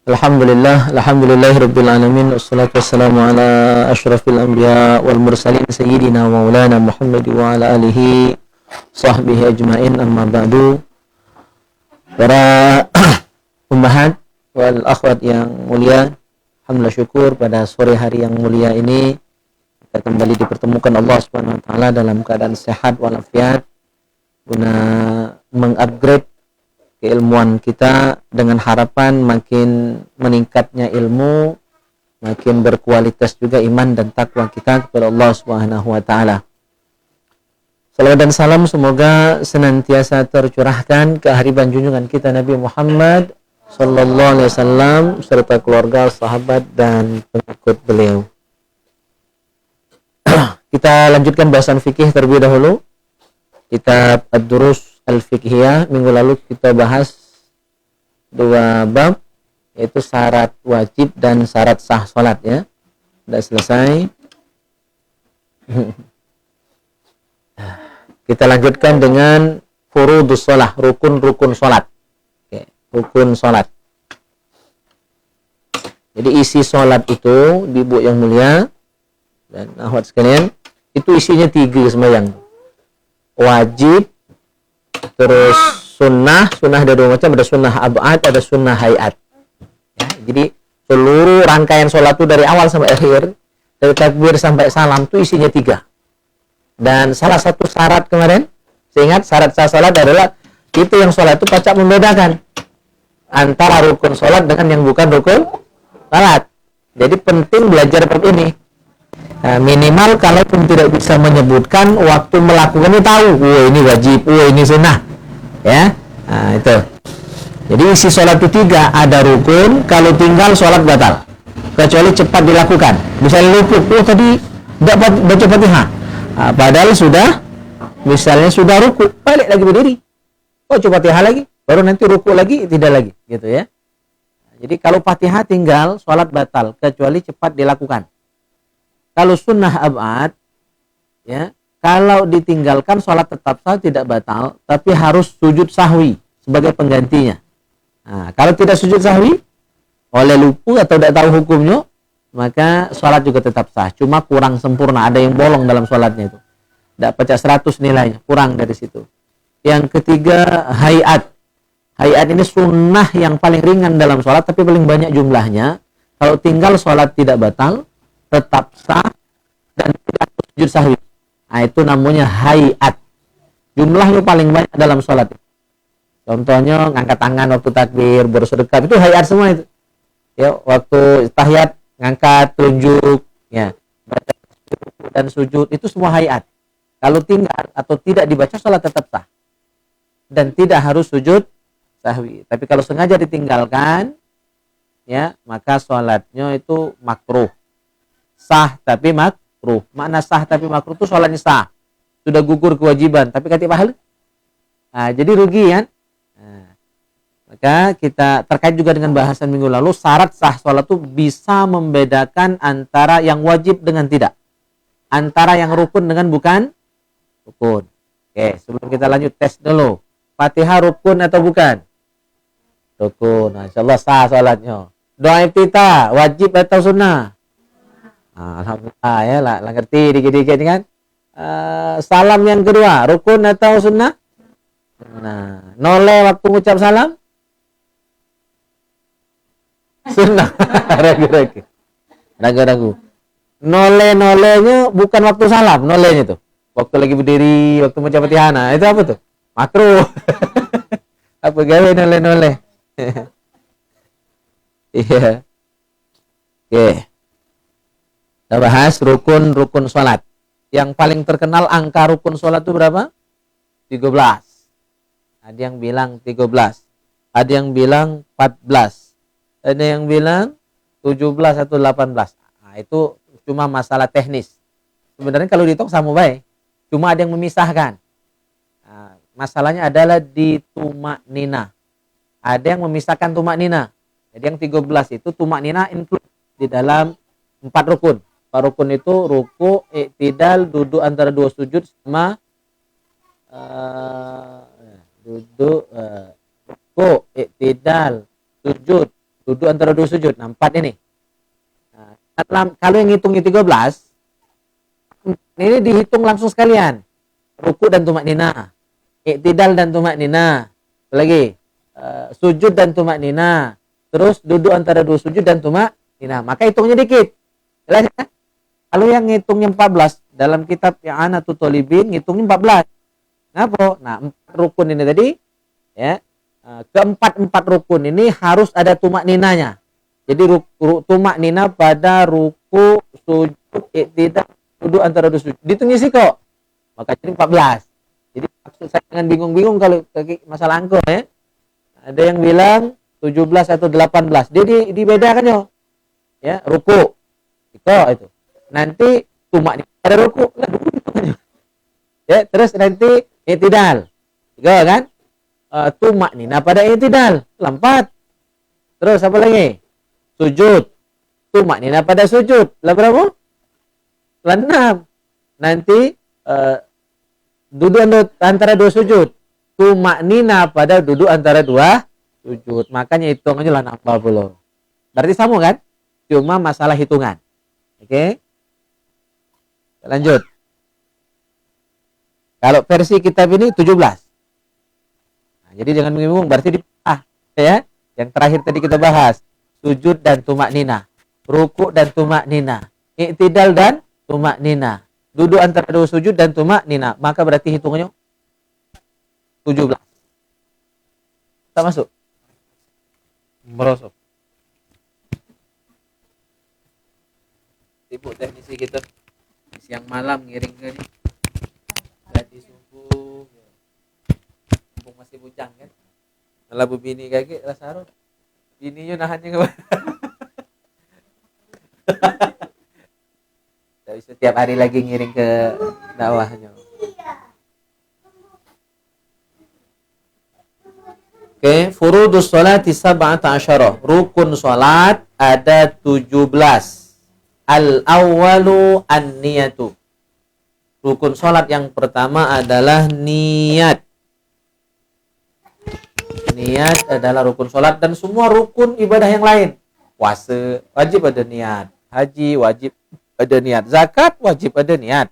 Alhamdulillahirabbil alamin wassalatu wassalamu ala asyrafil anbiya wal mursalin sayyidina wa maulana Muhammad wa ala alihi sahbihi ajmain, amma ba'du. Para ummahat wal akhwat yang mulia, alhamdulillah syukur pada sore hari yang mulia ini kita kembali dipertemukan Allah Subhanahu wa taala dalam keadaan sehat walafiat guna mengupgrade keilmuan kita dengan harapan makin meningkatnya ilmu, makin berkualitas juga iman dan takwa kita kepada Allah Subhanahu wa taala. Salawat dan salam semoga senantiasa tercurahkan ke hariban junjungan kita Nabi Muhammad sallallahu alaihi wasallam serta keluarga, sahabat dan pengikut beliau. Kita lanjutkan bahasan fikih terlebih dahulu. Kitab Ad-Durus Al-Fiqhiyah, minggu lalu kita bahas dua bab, yaitu syarat wajib dan syarat sah salat ya. Sudah selesai. Kita lanjutkan dengan furudus shalah, rukun-rukun salat. Oke, rukun salat. Jadi isi salat itu, Ibu yang mulia dan akhwat sekalian, itu isinya 3 sembahyang. Wajib, terus sunnah ada 2 macam, ada sunnah ab'ad, ada sunnah hayat. Ya, jadi seluruh rangkaian sholat itu dari awal sampai akhir, dari takbir sampai salam itu isinya 3. Dan salah satu syarat kemarin, saya ingat syarat sah sholat adalah itu yang sholat itu pacak membedakan antara rukun sholat dengan yang bukan rukun sholat. Jadi penting belajar bab ini. Nah, minimal kalaupun tidak bisa menyebutkan waktu melakukannya tahu, ini wajib, ini sunnah, ya. Nah, itu. Jadi isi sholat itu 3, ada rukun, kalau tinggal sholat batal, kecuali cepat dilakukan. Misalnya rukun, tadi tidak baca Fatihah, padahal sudah, misalnya sudah rukun, balik lagi berdiri, coba Fatihah lagi, baru nanti rukun lagi, tidak lagi, gitu ya. Jadi kalau Fatihah tinggal, sholat batal, kecuali cepat dilakukan. Kalau sunnah ab'ad, ya, kalau ditinggalkan sholat tetap sah, tidak batal, tapi harus sujud sahwi sebagai penggantinya. Nah, kalau tidak sujud sahwi, oleh lupa atau tidak tahu hukumnya, maka sholat juga tetap sah. Cuma kurang sempurna, ada yang bolong dalam sholatnya itu. Tidak pecah 100 nilainya, kurang dari situ. Yang ketiga, hayat. Hayat ini sunnah yang paling ringan dalam sholat, tapi paling banyak jumlahnya. Kalau tinggal sholat tidak batal, tetap sah dan tidak sujud sahwi. Nah, itu namanya hayat. Jumlahnya paling banyak dalam sholat. Contohnya ngangkat tangan waktu takbir, bersedekah, itu hayat semua itu. Ya, waktu tahiyat ngangkat, tunjuk, ya, baca dan sujud, itu semua hayat. Kalau tinggal atau tidak dibaca, sholat tetap sah dan tidak harus sujud sahwi. Tapi kalau sengaja ditinggalkan, ya, maka sholatnya itu makruh. Sah tapi makruh. Makna sah tapi makruh itu sholatnya sah, sudah gugur kewajiban, tapi kati pahala. Nah, jadi rugi kan. Nah, maka kita terkait juga dengan bahasan minggu lalu, syarat sah sholat itu bisa membedakan antara yang wajib dengan tidak, antara yang rukun dengan bukan rukun. Oke, sebelum kita lanjut tes dulu, Fatihah rukun atau bukan? Rukun. Nah, insyaallah sah sholatnya. Doa iftitah wajib atau sunnah? Alhamdulillah ya lah ngerti dikit-dikit kan. Salam yang kedua rukun atau sunnah? Nah, noleh waktu mengucap salam? Sunnah. Ragu-ragu. Nolehnya bukan waktu salam, nolehnya tuh waktu lagi berdiri, waktu mengucap Fatihah. Itu apa tuh? Makruh. Apa gawe noleh? Iya. Oke. Kita bahas rukun sholat. Yang paling terkenal angka rukun sholat itu berapa? 13. Ada yang bilang 13. Ada yang bilang 14. Ada yang bilang 17 atau 18. Nah, itu cuma masalah teknis. Sebenarnya kalau dihitung sama baik. Cuma ada yang memisahkan. Nah, masalahnya adalah di tumak nina. Ada yang memisahkan tumak nina. Jadi yang 13 itu tumak nina include di dalam 4 rukun. Rukun itu ruku, iktidal, duduk antara 2 sujud sama duduk, ruku, iktidal, sujud, duduk antara dua sujud. Nah, 4 ini. Nah, kalau yang ngitungnya 13, ini dihitung langsung sekalian. Ruku dan tumak nina, i'tidal dan tumak nina, lagi sujud dan tumak nina, terus duduk antara dua sujud dan tumak nina. Maka hitungnya dikit. Jelas ya? Kalau yang ngitungnya 14 dalam kitab I'anatul Thalibin ngitungnya 14. Ngapa? Nah, 4 rukun ini tadi ya. Keempat rukun ini harus ada tumak ninanya. Jadi tumak nina pada ruku, sujud, i'tidal, duduk antara dua sujud. Ditunggu sih kok. Maka jadi 14. Jadi maksud saya jangan bingung-bingung kalau masalah angka ya. Ada yang bilang 17 atau 18. Dia dibedakan yo. Ya, ruku. Itu. Nanti tumak ada ruku. Ya, terus nanti i'tidal. 3 kan? Tumak nina pada i'tidal. 4. Terus apa lagi? Sujud. Tumak nina pada sujud. Berapa? 6. Nanti duduk antara dua sujud. Tumak nina pada duduk antara dua sujud. Makanya hitungannya lah 40. Berarti sama kan? Cuma masalah hitungan. Oke? Lanjut. Kalau versi kitab ini 17. Nah, jadi jangan bingung. Berarti ya. Yang terakhir tadi kita bahas. Sujud dan tumak nina. Ruku dan tumak nina. I'tidal dan tumak nina. Duduk antara dua sujud dan tumak nina. Maka berarti hitungannya 17. Tak masuk? Merosot. Sibuk teknisi kita. Siang malam ngiring ke ini. Gaji subuh. Mumpung masih bujang kan. Malah bini kaki rasaro. Bininya nahannya ke mana? Tapi setiap hari lagi ngiring ke dakwahnya. Oke, furudus sholati sab'ata asyarah. Rukun salat ada 17. Al-awwalu an-niyatu. Rukun salat yang pertama adalah niat. Niat adalah rukun salat dan semua rukun ibadah yang lain. Puasa wajib ada niat. Haji wajib ada niat. Zakat wajib ada niat.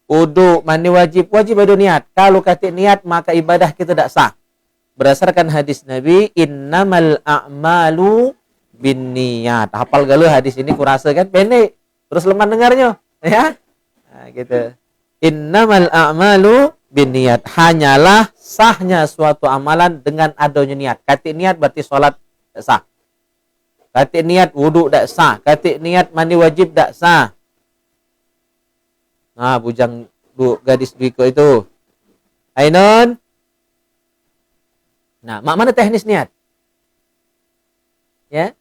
Wudu mandi wajib ada niat. Kalau kata niat maka ibadah kita tidak sah. Berdasarkan hadis Nabi, innamal a'malu binniyat. Hafal galau hadis ini kurasa kan pendek. Terus lemah dengarnya, ya. Nah, gitu. Innamal a'malu binniyat. Hanyalah sahnya suatu amalan dengan adanya niat. Kata niat berarti salat tidak sah. Kata niat wudu tidak sah. Kata niat mandi wajib tidak sah. Nah, bujang gadis Biko itu. Ainun. Nah, mak mana teknis niat? Ya.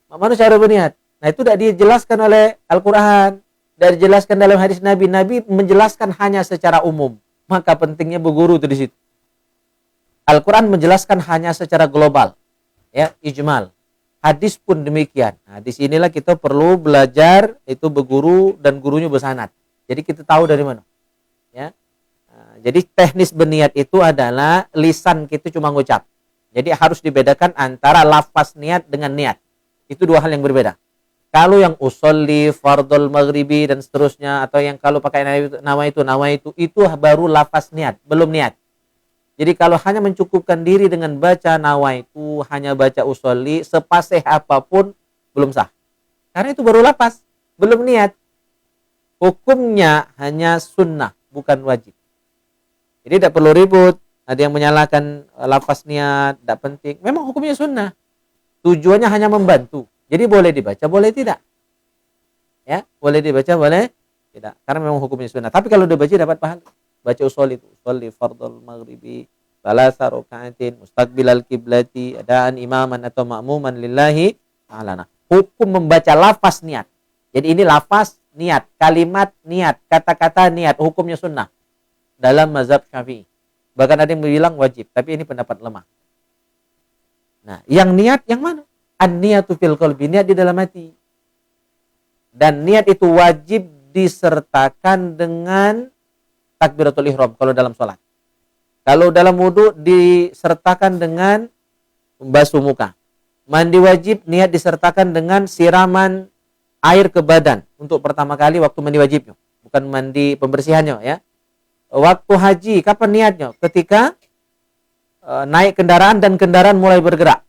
Mak mana cara berniat? Nah, itu tidak dijelaskan oleh Al-Quran. Tidak dijelaskan dalam hadis Nabi. Nabi menjelaskan hanya secara umum. Maka pentingnya berguru itu di situ. Al-Quran menjelaskan hanya secara global. Ya, ijmal. Hadis pun demikian. Nah, di sinilah kita perlu belajar itu berguru dan gurunya bersanad. Jadi kita tahu dari mana. Ya. Nah, jadi teknis berniat itu adalah lisan kita cuma ngucap. Jadi harus dibedakan antara lafaz niat dengan niat. Itu dua hal yang berbeda. Kalau yang usolli, fardul maghribi dan seterusnya, atau yang kalau pakai nama itu baru lafaz niat, belum niat. Jadi kalau hanya mencukupkan diri dengan baca nawaitu, hanya baca usolli, sepasih apapun belum sah. Karena itu baru lafaz, belum niat. Hukumnya hanya sunnah, bukan wajib. Jadi tidak perlu ribut. Ada yang menyalahkan lafaz niat, tidak penting. Memang hukumnya sunnah. Tujuannya hanya membantu. Jadi boleh dibaca, boleh tidak. Ya, boleh dibaca, boleh tidak. Karena memang hukumnya sunnah. Tapi kalau dibaca dapat pahala. Baca usolli itu, usolli fardul maghribi, salasa raka'atin, mustaqbilal kiblati, adaan imaman atau ma'muman lillahi ta'ala. Hukum membaca lafaz niat. Jadi ini lafaz niat, kalimat niat, kata-kata niat, hukumnya sunnah dalam mazhab Syafi'i. Bahkan ada yang bilang wajib, tapi ini pendapat lemah. Nah, yang niat yang mana? An-niyatu fil qalbi, niat di dalam hati. Dan niat itu wajib disertakan dengan takbiratul ihram kalau dalam sholat. Kalau dalam wudu disertakan dengan membasuh muka. Mandi wajib niat disertakan dengan siraman air ke badan untuk pertama kali waktu mandi wajibnya, bukan mandi pembersihannya ya. Waktu haji kapan niatnya? Ketika naik kendaraan dan kendaraan mulai bergerak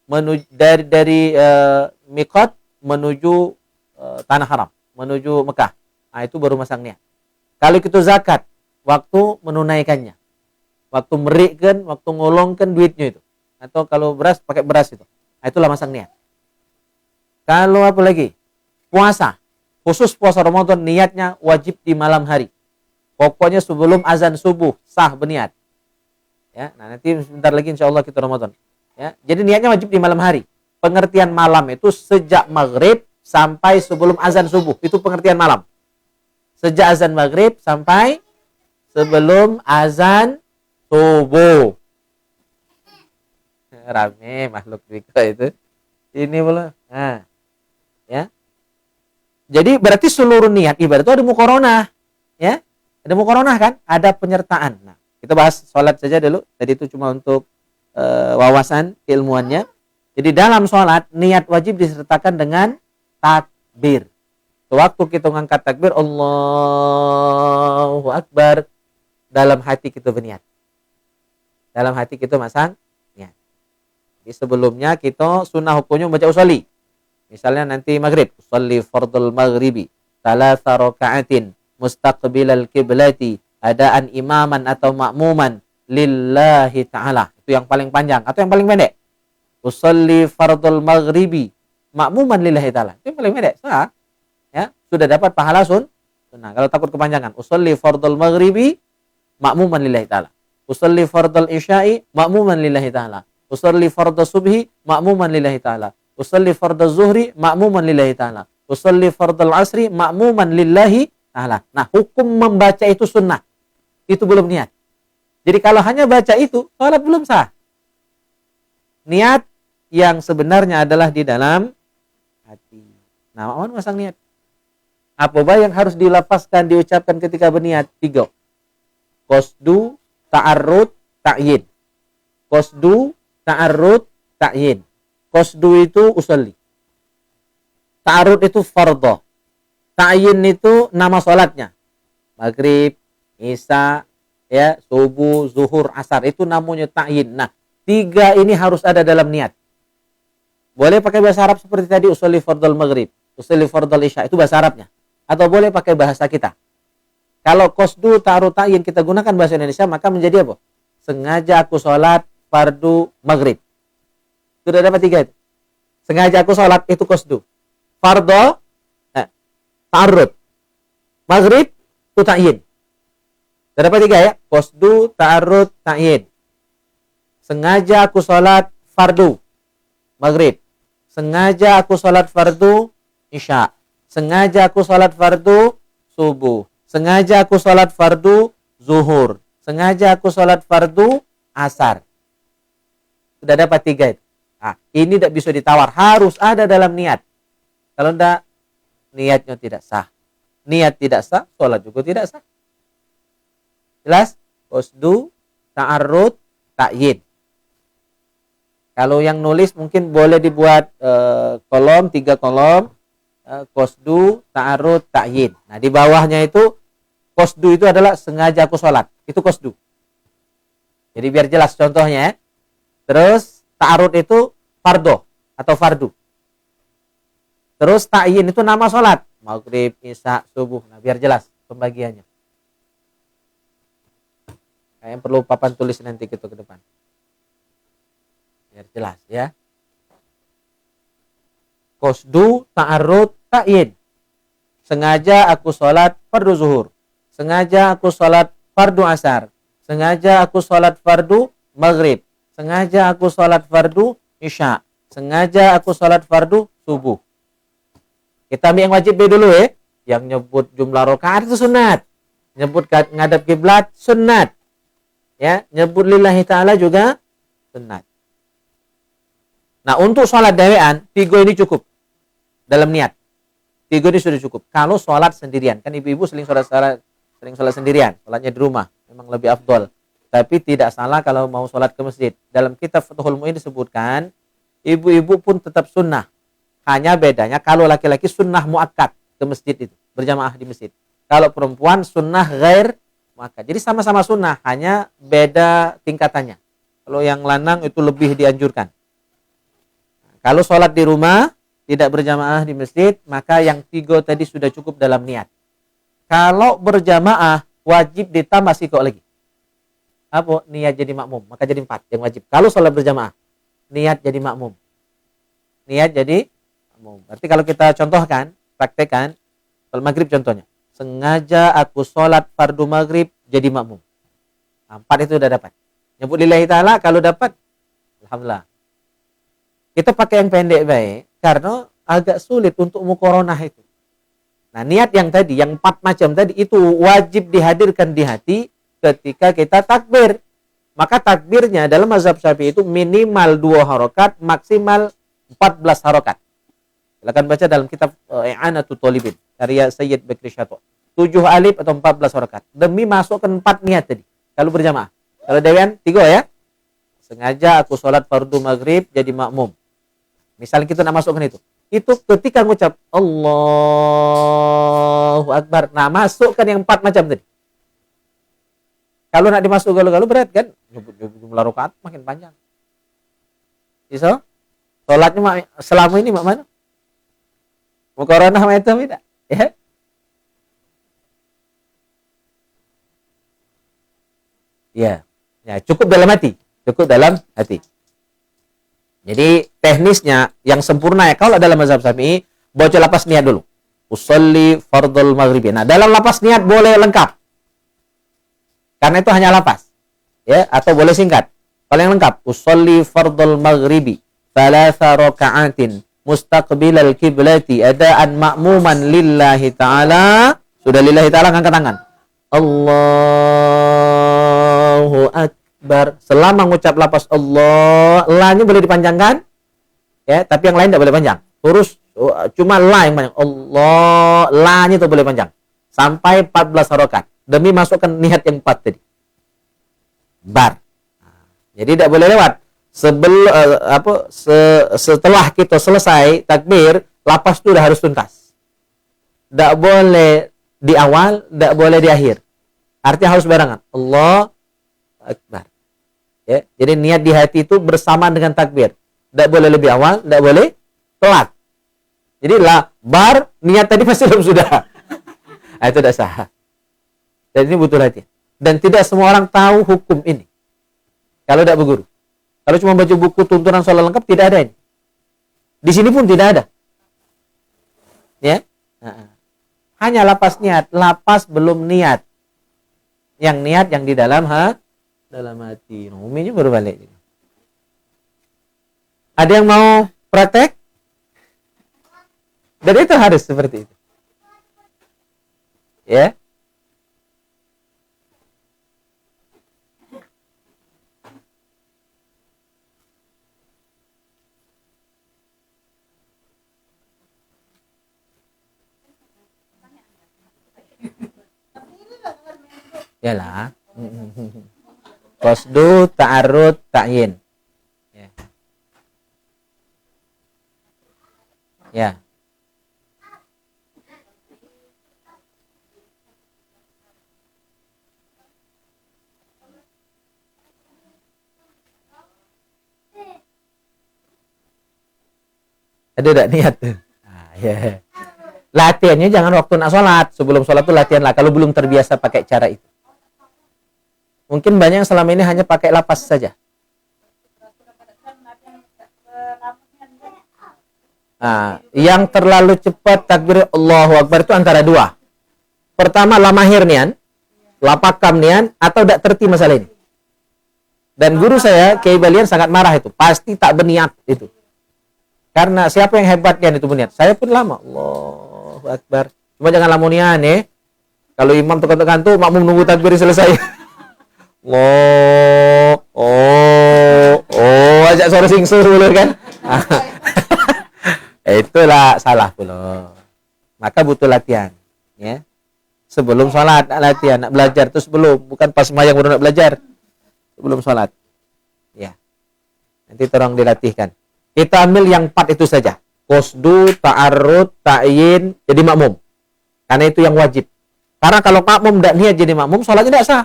menuju dari miqat menuju tanah haram, menuju Mekah. Nah, itu baru masang niat. Kalau itu zakat, waktu menunaikannya, waktu merikkan, waktu ngolongkan duitnya itu, atau kalau beras pakai beras itu, nah, itulah masang niat. Kalau apa lagi? Puasa, khusus puasa Ramadan niatnya wajib di malam hari. Pokoknya sebelum azan subuh sah berniat. Ya, nah nanti sebentar lagi insya Allah kita Ramadan. Ya, jadi niatnya wajib di malam hari. Pengertian malam itu sejak maghrib sampai sebelum azan subuh, itu pengertian malam. Sejak azan maghrib sampai sebelum azan subuh. Rame makhluk itu. Ini boleh. Nah, ya. Jadi berarti seluruh niat ibadah itu ada muqaronah, ya. Ada muqaronah kan? Ada penyertaan. Nah, kita bahas sholat saja dulu. Tadi itu cuma untuk wawasan keilmuannya. Jadi dalam sholat niat wajib disertakan dengan takbir. Waktu kita mengangkat takbir Allahu Akbar, dalam hati kita berniat. Dalam hati kita masang niat. Jadi sebelumnya kita sunnah hukumnya baca usolli. Misalnya nanti maghrib, usolli fardul maghribi thalatha raka'atin mustaqbilal kiblati adaan imaman atau makmuman lillahi ta'ala. Itu yang paling panjang atau yang paling pendek? Usolli fardul maghribi makmuman lillahi ta'ala. Itu yang paling pendek. Sah. Ya, sudah dapat pahala sunnah. Kalau takut kepanjangan, usolli fardul maghribi makmuman lillahi ta'ala. Usolli fardul isya'i makmuman lillahi ta'ala. Usolli fardul subhi makmuman lillahi ta'ala. Usolli fardul zuhri makmuman lillahi ta'ala. Usolli fardul asri makmuman lillahi ta'ala. Nah, hukum membaca itu sunnah. Itu belum niat. Jadi kalau hanya baca itu, salat belum sah. Niat yang sebenarnya adalah di dalam hati. Nah, mohon masang niat. Apa yang harus dilapaskan, diucapkan ketika berniat? 3. Qasdu, ta'arrud, ta'yin. Qasdu, ta'arrud, ta'yin. Qasdu itu usolli. Ta'arrud itu fardhu. Ta'yin itu nama sholatnya. Maghrib, isya, ya, subuh, zuhur, asar. Itu namanya ta'yin. Nah, 3 ini harus ada dalam niat. Boleh pakai bahasa Arab seperti tadi, usolli fardul maghrib, usolli fardul isya. Itu bahasa Arabnya. Atau boleh pakai bahasa kita. Kalau qasdu, ta'arrud, ta'yin kita gunakan bahasa Indonesia, maka menjadi apa? Sengaja aku sholat fardu maghrib. Sudah dapat 3 itu. Sengaja aku sholat itu qasdu. Fardhu, ta'arrud. Maghrib, itu ta'yin. Sudah dapat 3 ya. Qasdu, ta'arrud, ta'yin. Sengaja aku sholat fardu maghrib. Sengaja aku sholat fardu isya. Sengaja aku sholat fardu subuh. Sengaja aku sholat fardu zuhur. Sengaja aku sholat fardu asar. Sudah dapat 3 itu. Nah, ini tidak bisa ditawar. Harus ada dalam niat. Kalau tidak, niatnya tidak sah. Niat tidak sah, sholat juga tidak sah. Jelas? Qasdu, ta'arrud, ta'yin. Kalau yang nulis mungkin boleh dibuat kolom, 3 kolom. Qasdu, ta'arrud, ta'yin. Nah, di bawahnya itu qasdu itu adalah sengaja aku sholat. Itu qasdu. Jadi biar jelas contohnya ya. Terus ta'arrud itu fardhu atau fardu. Terus ta'yin itu nama sholat. Maghrib, isya, subuh. Nah, biar jelas pembagiannya. Kayaknya perlu papan tulis nanti gitu ke depan. Biar jelas ya. Qasdu, ta'arrud, ta'yin. Sengaja aku sholat fardu zuhur. Sengaja aku sholat fardu asar. Sengaja aku sholat fardu maghrib. Sengaja aku sholat fardu isya. Sengaja aku sholat fardu subuh. Kita ambil yang wajib B dulu ya. Yang nyebut jumlah rakaat itu sunat. Nyebut ngadap kiblat sunat. Ya, nyebut lillahi ta'ala juga sunat. Nah, untuk sholat dewean, 3 ini cukup dalam niat. 3 ini sudah cukup. Kalau sholat sendirian, kan ibu-ibu sering sholat sendirian, sholatnya di rumah, memang lebih afdol. Tapi tidak salah kalau mau sholat ke masjid. Dalam kitab Fathul Mu'in disebutkan, Ibu-ibu pun tetap sunnah. Hanya bedanya kalau laki-laki sunnah muakkad ke masjid itu, berjamaah di masjid. Kalau perempuan sunnah ghair muakkad. Jadi sama-sama sunnah, hanya beda tingkatannya. Kalau yang lanang itu lebih dianjurkan. Kalau sholat di rumah, tidak berjamaah di masjid, maka yang 3 tadi sudah cukup dalam niat. Kalau berjamaah, wajib ditambah kok lagi. Apa? Niat jadi makmum. Maka jadi 4 yang wajib. Kalau sholat berjamaah, niat jadi makmum. Niat jadi makmum. Berarti kalau kita contohkan, praktekkan, sholat maghrib contohnya. Sengaja aku sholat fardu maghrib jadi makmum. 4 itu udah dapat. Nyebut lillahi ta'ala, kalau dapat, alhamdulillah. Kita pakai yang pendek baik, karena agak sulit untuk muqaranah itu. Nah, niat yang tadi, yang 4 macam tadi, itu wajib dihadirkan di hati ketika kita takbir. Maka takbirnya dalam mazhab Syafi'i itu minimal 2 harokat, maksimal 14 harokat. Silakan baca dalam kitab I'anatul Talibin, karya Sayyid Bakri Syato. 7 alif atau 14 harokat. Demi masukkan 4 niat tadi, kalau berjamaah. Kalau dewan 3 ya. Sengaja aku sholat fardu maghrib jadi makmum. Misalnya kita nak masukkan itu. Itu ketika ngucap Allahu Akbar. Nah, masukkan yang 4 macam tadi. Kalau nak dimasuk galau-galau berat kan? Jumlah rakaat makin panjang. Bisa? Salatnya selama ini mak mana? Muqaranah sama itu tidak? Ya. Ya. Ya, cukup dalam hati. Cukup dalam hati. Jadi teknisnya yang sempurna ya kalau dalam mazhab Syafi'i, baca lapas niat dulu. Usolli fardhul maghribi. Nah, dalam lapas niat boleh lengkap. Karena itu hanya lapas. Ya, atau boleh singkat. Kalau yang lengkap, usolli fardhul maghribi 3 raka'atin mustaqbilal kiblati adaan ma'muman lillahi ta'ala. Sudah lillahi ta'ala, angkat tangan. Allahu akbar. Selama mengucap lapas Allah, la-nya boleh dipanjangkan. Ya, tapi yang lain tidak boleh panjang. Terus cuma la yang panjang. Allah, la-nya itu boleh panjang. Sampai 14 harokat. Demi masukkan niat yang 4 tadi. Bar. Jadi tidak boleh lewat. Setelah kita selesai takbir, lapas itu sudah harus tuntas. Tidak boleh di awal, tidak boleh di akhir. Artinya harus barengan. Allah Akbar. Ya, jadi niat di hati itu bersamaan dengan takbir. Tidak boleh lebih awal, tidak boleh telat. Jadi lah bar niat tadi pasti belum sudah. Nah, itu tidak sah. Dan ini butuh latihan. Dan tidak semua orang tahu hukum ini. Kalau tidak berguru. Kalau cuma baca buku tuntunan sholat lengkap, tidak ada ini. Di sini pun tidak ada. Ya. Hanya lapas niat. Lapas belum niat. Yang niat yang di dalam dalam hati. Uminya baru balik. Ada yang mau praktek? Dan itu harus seperti itu. Ya. Yalah. Qasdu, ta'arud, ta'yin. Ya. Ya. Ada tidak niat tuh? Nah, ya. Latihannya jangan waktu nak sholat. Sebelum sholat tuh latihan lah. Kalau belum terbiasa pakai cara itu. Mungkin banyak yang selama ini hanya pakai lapas saja. Nah, yang terlalu cepat takbir Allahu Akbar itu antara 2. Pertama, lamahir nian, lapakam nian, atau tidak terti masalah ini. Dan guru saya, Kiai Balian sangat marah itu. Pasti tak berniat itu. Karena siapa yang hebat nian itu berniat? Saya pun lama. Allahu Akbar. Cuma jangan lamunian ya. Kalau imam tekan-tekan tuh, makmum nunggu takbir selesai. Ajak suara singsu dulu kan. Itulah salah pula. Maka butuh latihan, ya. Sebelum sholat latihan, nak belajar itu sebelum, bukan pas sembahyang baru nak belajar. Sebelum sholat. Ya. Nanti tolong dilatihkan. Kita ambil yang 4 itu saja. Qasdu, ta'arrud, ta'yin, jadi makmum. Karena itu yang wajib. Karena kalau makmum tidak niat jadi makmum, sholatnya tidak sah.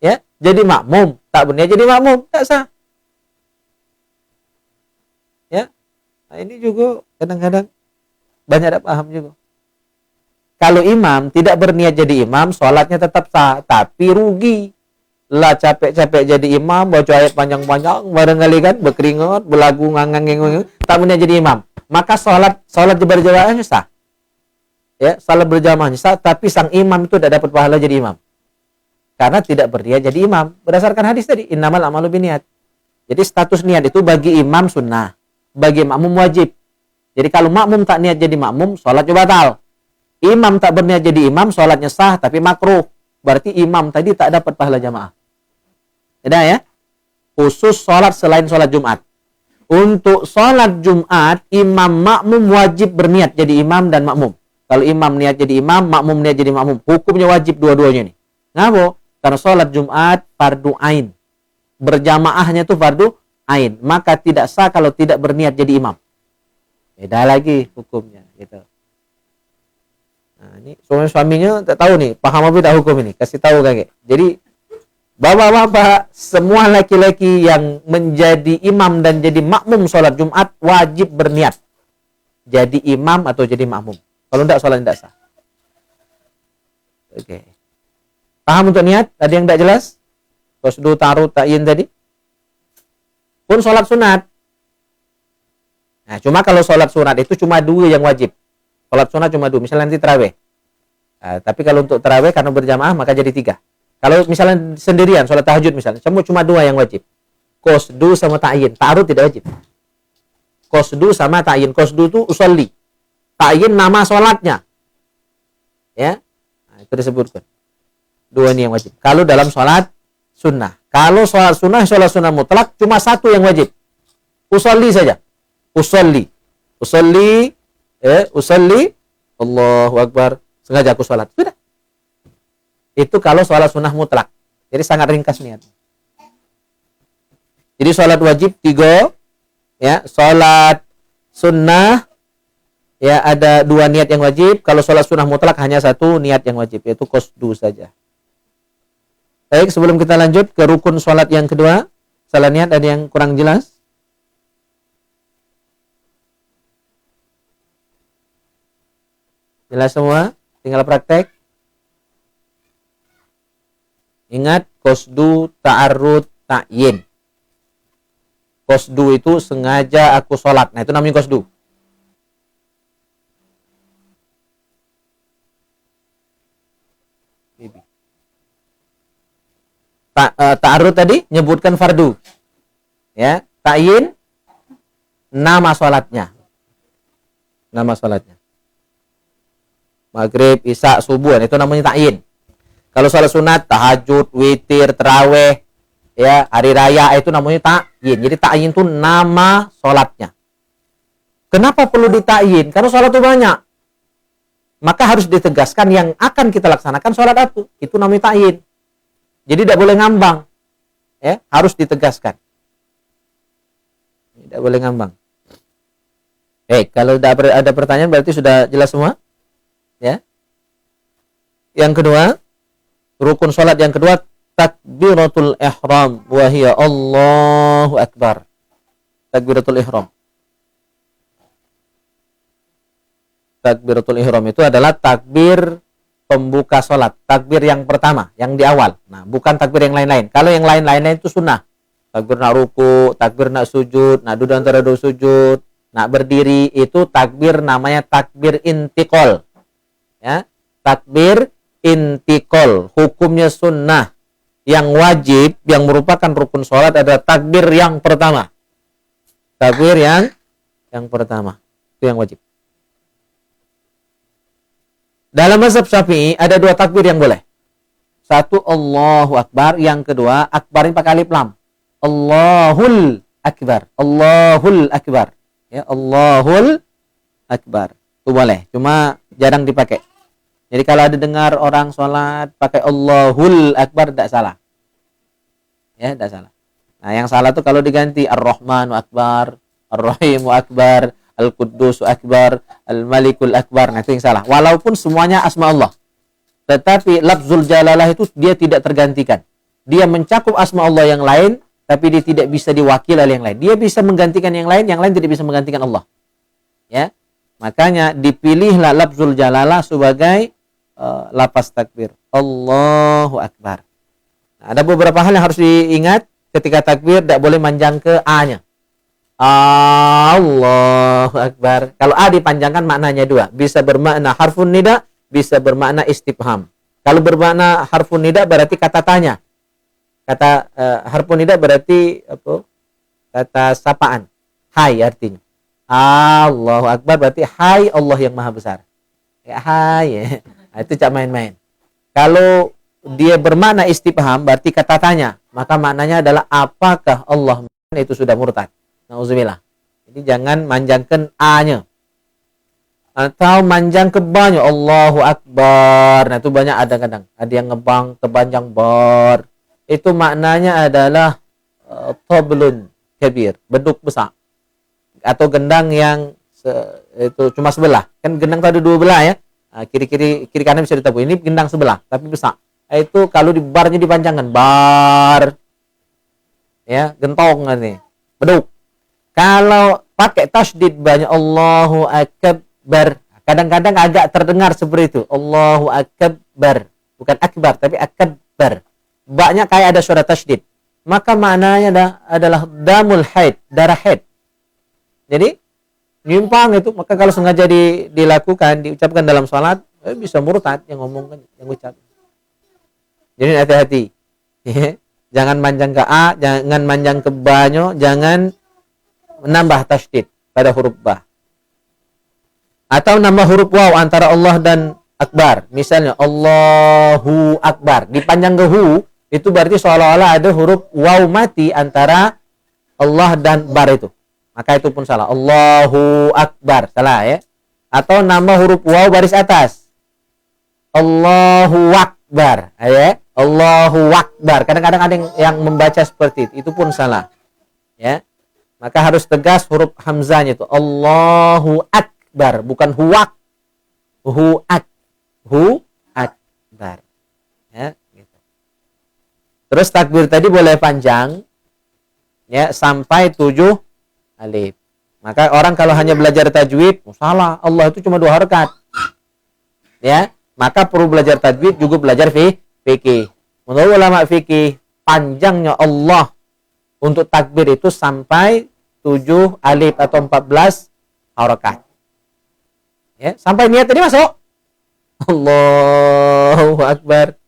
Ya, jadi makmum, tak berniat jadi makmum, tidak sah. Ya, nah ini juga kadang-kadang banyak tidak paham juga. Kalau imam tidak berniat jadi imam, sholatnya tetap sah, tapi rugi. Lah capek-capek jadi imam, baca ayat panjang-panjang, barangkali kan berkeringat, berlagu ngangang, tak berniat jadi imam. Maka sholat berjamaahnya sah. Ya, sholat berjamaahnya sah, tapi sang imam itu tidak dapat pahala jadi imam. Karena tidak berniat jadi imam. Berdasarkan hadis tadi, innamal a'malu binniyat. Jadi status niat itu bagi imam sunnah, bagi makmum wajib. Jadi kalau makmum tak niat jadi makmum, sholatnya batal. Imam tak berniat jadi imam, sholatnya sah tapi makruh. Berarti imam tadi tak dapat pahala jamaah. Tidak ya? Khusus sholat selain sholat Jumat. Untuk sholat Jumat, imam makmum wajib berniat jadi imam dan makmum. Kalau imam niat jadi imam, makmum niat jadi makmum. Hukumnya wajib dua-duanya nih. Kenapa? Karena sholat Jumat fardu ain. Berjamaahnya itu fardu ain. Maka tidak sah kalau tidak berniat jadi imam. Beda lagi hukumnya. Gitu. Nah, ini suaminya tak tahu nih, paham apa tidak hukum ini? Kasih tahu kakek. Jadi bapak-bapak, semua laki-laki yang menjadi imam dan jadi makmum sholat Jumat wajib berniat jadi imam atau jadi makmum. Kalau tidak, sholat tidak sah. Oke. Paham untuk niat? Ada yang tidak jelas? Qasdu, ta'arrud, ta'yin tadi. Pun sholat sunat. Nah, cuma kalau sholat sunat itu cuma 2 yang wajib. Sholat sunat cuma 2. Misalnya nanti tarawih. Nah, tapi kalau untuk tarawih karena berjamaah maka jadi 3. Kalau misalnya sendirian, sholat tahajud misalnya, cuma 2 yang wajib. Qasdu sama ta'yin. Ta'arud tidak wajib. Qasdu sama ta'yin. Qasdu itu usolli. Ta'yin nama sholatnya. Ya. Nah, itu disebutkan. 2 ini yang wajib. Kalau dalam sholat sunnah. Kalau sholat sunnah mutlak, cuma 1 yang wajib. Usolli saja. Usolli. Usolli. Allahu Akbar. Sengaja aku sholat. Sudah. Itu kalau sholat sunnah mutlak. Jadi sangat ringkas niat. Jadi sholat wajib 3. Ya, sholat sunnah. Ya, ada 2 niat yang wajib. Kalau sholat sunnah mutlak hanya 1 niat yang wajib. Yaitu qasdu saja. Baik, sebelum kita lanjut ke rukun sholat yang kedua. Salah niat ada yang kurang jelas? Jelas semua? Tinggal praktek. Ingat, qasdu, ta'arrud, ta'yin. Qasdu itu sengaja aku sholat. Nah, itu namanya qasdu. Ta'arrud tadi nyebutkan fardu. Ya, ta'yin nama sholatnya. Nama sholatnya. Maghrib, isya, subuh, itu namanya ta'yin. Kalau sholat sunat, tahajud, witir, terawih, ya, hari raya, itu namanya ta'yin. Jadi ta'yin itu nama sholatnya. Kenapa perlu dita'yin? Karena sholat itu banyak. Maka harus ditegaskan yang akan kita laksanakan sholat itu. Itu namanya ta'yin. Jadi tidak boleh ngambang. Ya, harus ditegaskan. Tidak boleh ngambang. Kalau ada pertanyaan berarti sudah jelas semua? Ya. Yang kedua, rukun salat yang kedua, takbiratul ihram wa hiya Allahu akbar. Takbiratul ihram. Takbiratul ihram itu adalah takbir pembuka salat, takbir yang pertama, yang di awal. Nah, bukan takbir yang lain-lain. Kalau yang lain-lainnya itu sunnah. Takbir nak ruku, takbir nak sujud, nak duduk antara 2 sujud, nak berdiri, itu takbir namanya takbir intiqal. Ya, takbir intiqal, hukumnya sunnah. Yang wajib, yang merupakan rukun sholat adalah takbir yang pertama. Takbir yang pertama, itu yang wajib. Dalam mazhab Syafi'i ada 2 takbir yang boleh. Satu Allahu Akbar, yang kedua akbarin pakai alif lam. Allahul Akbar. Allahul Akbar. Ya, Allahul Akbar. Itu boleh, cuma jarang dipakai. Jadi kalau ada dengar orang sholat pakai Allahul Akbar, tidak salah. Ya, tidak salah. Nah, yang salah tuh kalau diganti Ar-Rahmanu Akbar, Ar-Rahimu akbar, Al-Quddusu akbar, Al-Malikul akbar. Nah, itu yang salah. Walaupun semuanya asma Allah. Tetapi lafzul jalalah itu dia tidak tergantikan. Dia mencakup asma Allah yang lain, tapi dia tidak bisa diwakili oleh yang lain. Dia bisa menggantikan yang lain tidak bisa menggantikan Allah. Ya. Makanya dipilihlah lafzul jalalah sebagai lafaz takbir. Allahu akbar. Nah, ada beberapa hal yang harus diingat ketika takbir, tidak boleh manjang ke A-nya. Allahu akbar. Kalau A dipanjangkan maknanya dua. Bisa bermakna harfun nida, bisa bermakna istifham. Kalau bermakna harfun nida berarti kata tanya. Kata harfun nida berarti apa? Kata sapaan. Hai artinya. Allahu akbar berarti hai Allah yang maha besar. Ya, hai ya. Nah, itu cak main-main. Kalau dia bermakna istifham berarti kata tanya, maka maknanya adalah apakah Allah, itu sudah murtad. Nauzubillah. Jadi jangan manjangkan A-nya. Atau manjang ke ba-nya, Allahu akbar. Nah, itu banyak ada kadang. Ada yang ngebang kebanjang bar. Itu maknanya adalah tablun kabir, beduk besar. Atau gendang yang itu cuma sebelah. Kan gendang tadi dua belah ya. Kiri kanan bisa ditabuh. Ini gendang sebelah tapi besar. Itu kalau di barnya dipanjangkan bar. Ya, gentong nih. Beduk. Kalau pakai tasydid banyak Allahu akbar. Kadang-kadang agak terdengar seperti itu. Allahu akbar. Bukan akbar tapi akbar. Banyak kayak ada suara tasydid. Maka maknanya adalah damul haid, darah haid. Jadi nyimpang itu, maka kalau sengaja dilakukan, diucapkan dalam salat, bisa murtad yang ngomong, yang ucap. Jadi hati-hati. Jangan manjang ke A, jangan manjang ke ba-nya, jangan menambah tasydid pada huruf ba. Atau nambah huruf waw antara Allah dan akbar. Misalnya Allahu akbar, dipanjang ke hu, itu berarti seolah-olah ada huruf waw mati antara Allah dan bar itu. Maka itu pun salah. Allahu akbar, salah ya. Atau nambah huruf waw baris atas. Allahu akbar, ya. Allahu akbar. Kadang-kadang ada yang membaca seperti itu pun salah. Ya. Maka harus tegas huruf hamzahnya itu. Allahu akbar, bukan huwak. Hu akbar. Ya, gitu. Terus takbir tadi boleh panjang. Ya, sampai 7 alif. Maka orang kalau hanya belajar tajwid, salah. Allah itu cuma 2 harakat. Ya, maka perlu belajar tajwid juga belajar fikih. Menurut ulama fikih, panjangnya Allah untuk takbir itu sampai 7 alif atau 14 harakat. Ya, sampai niat tadi masuk. Allahu akbar.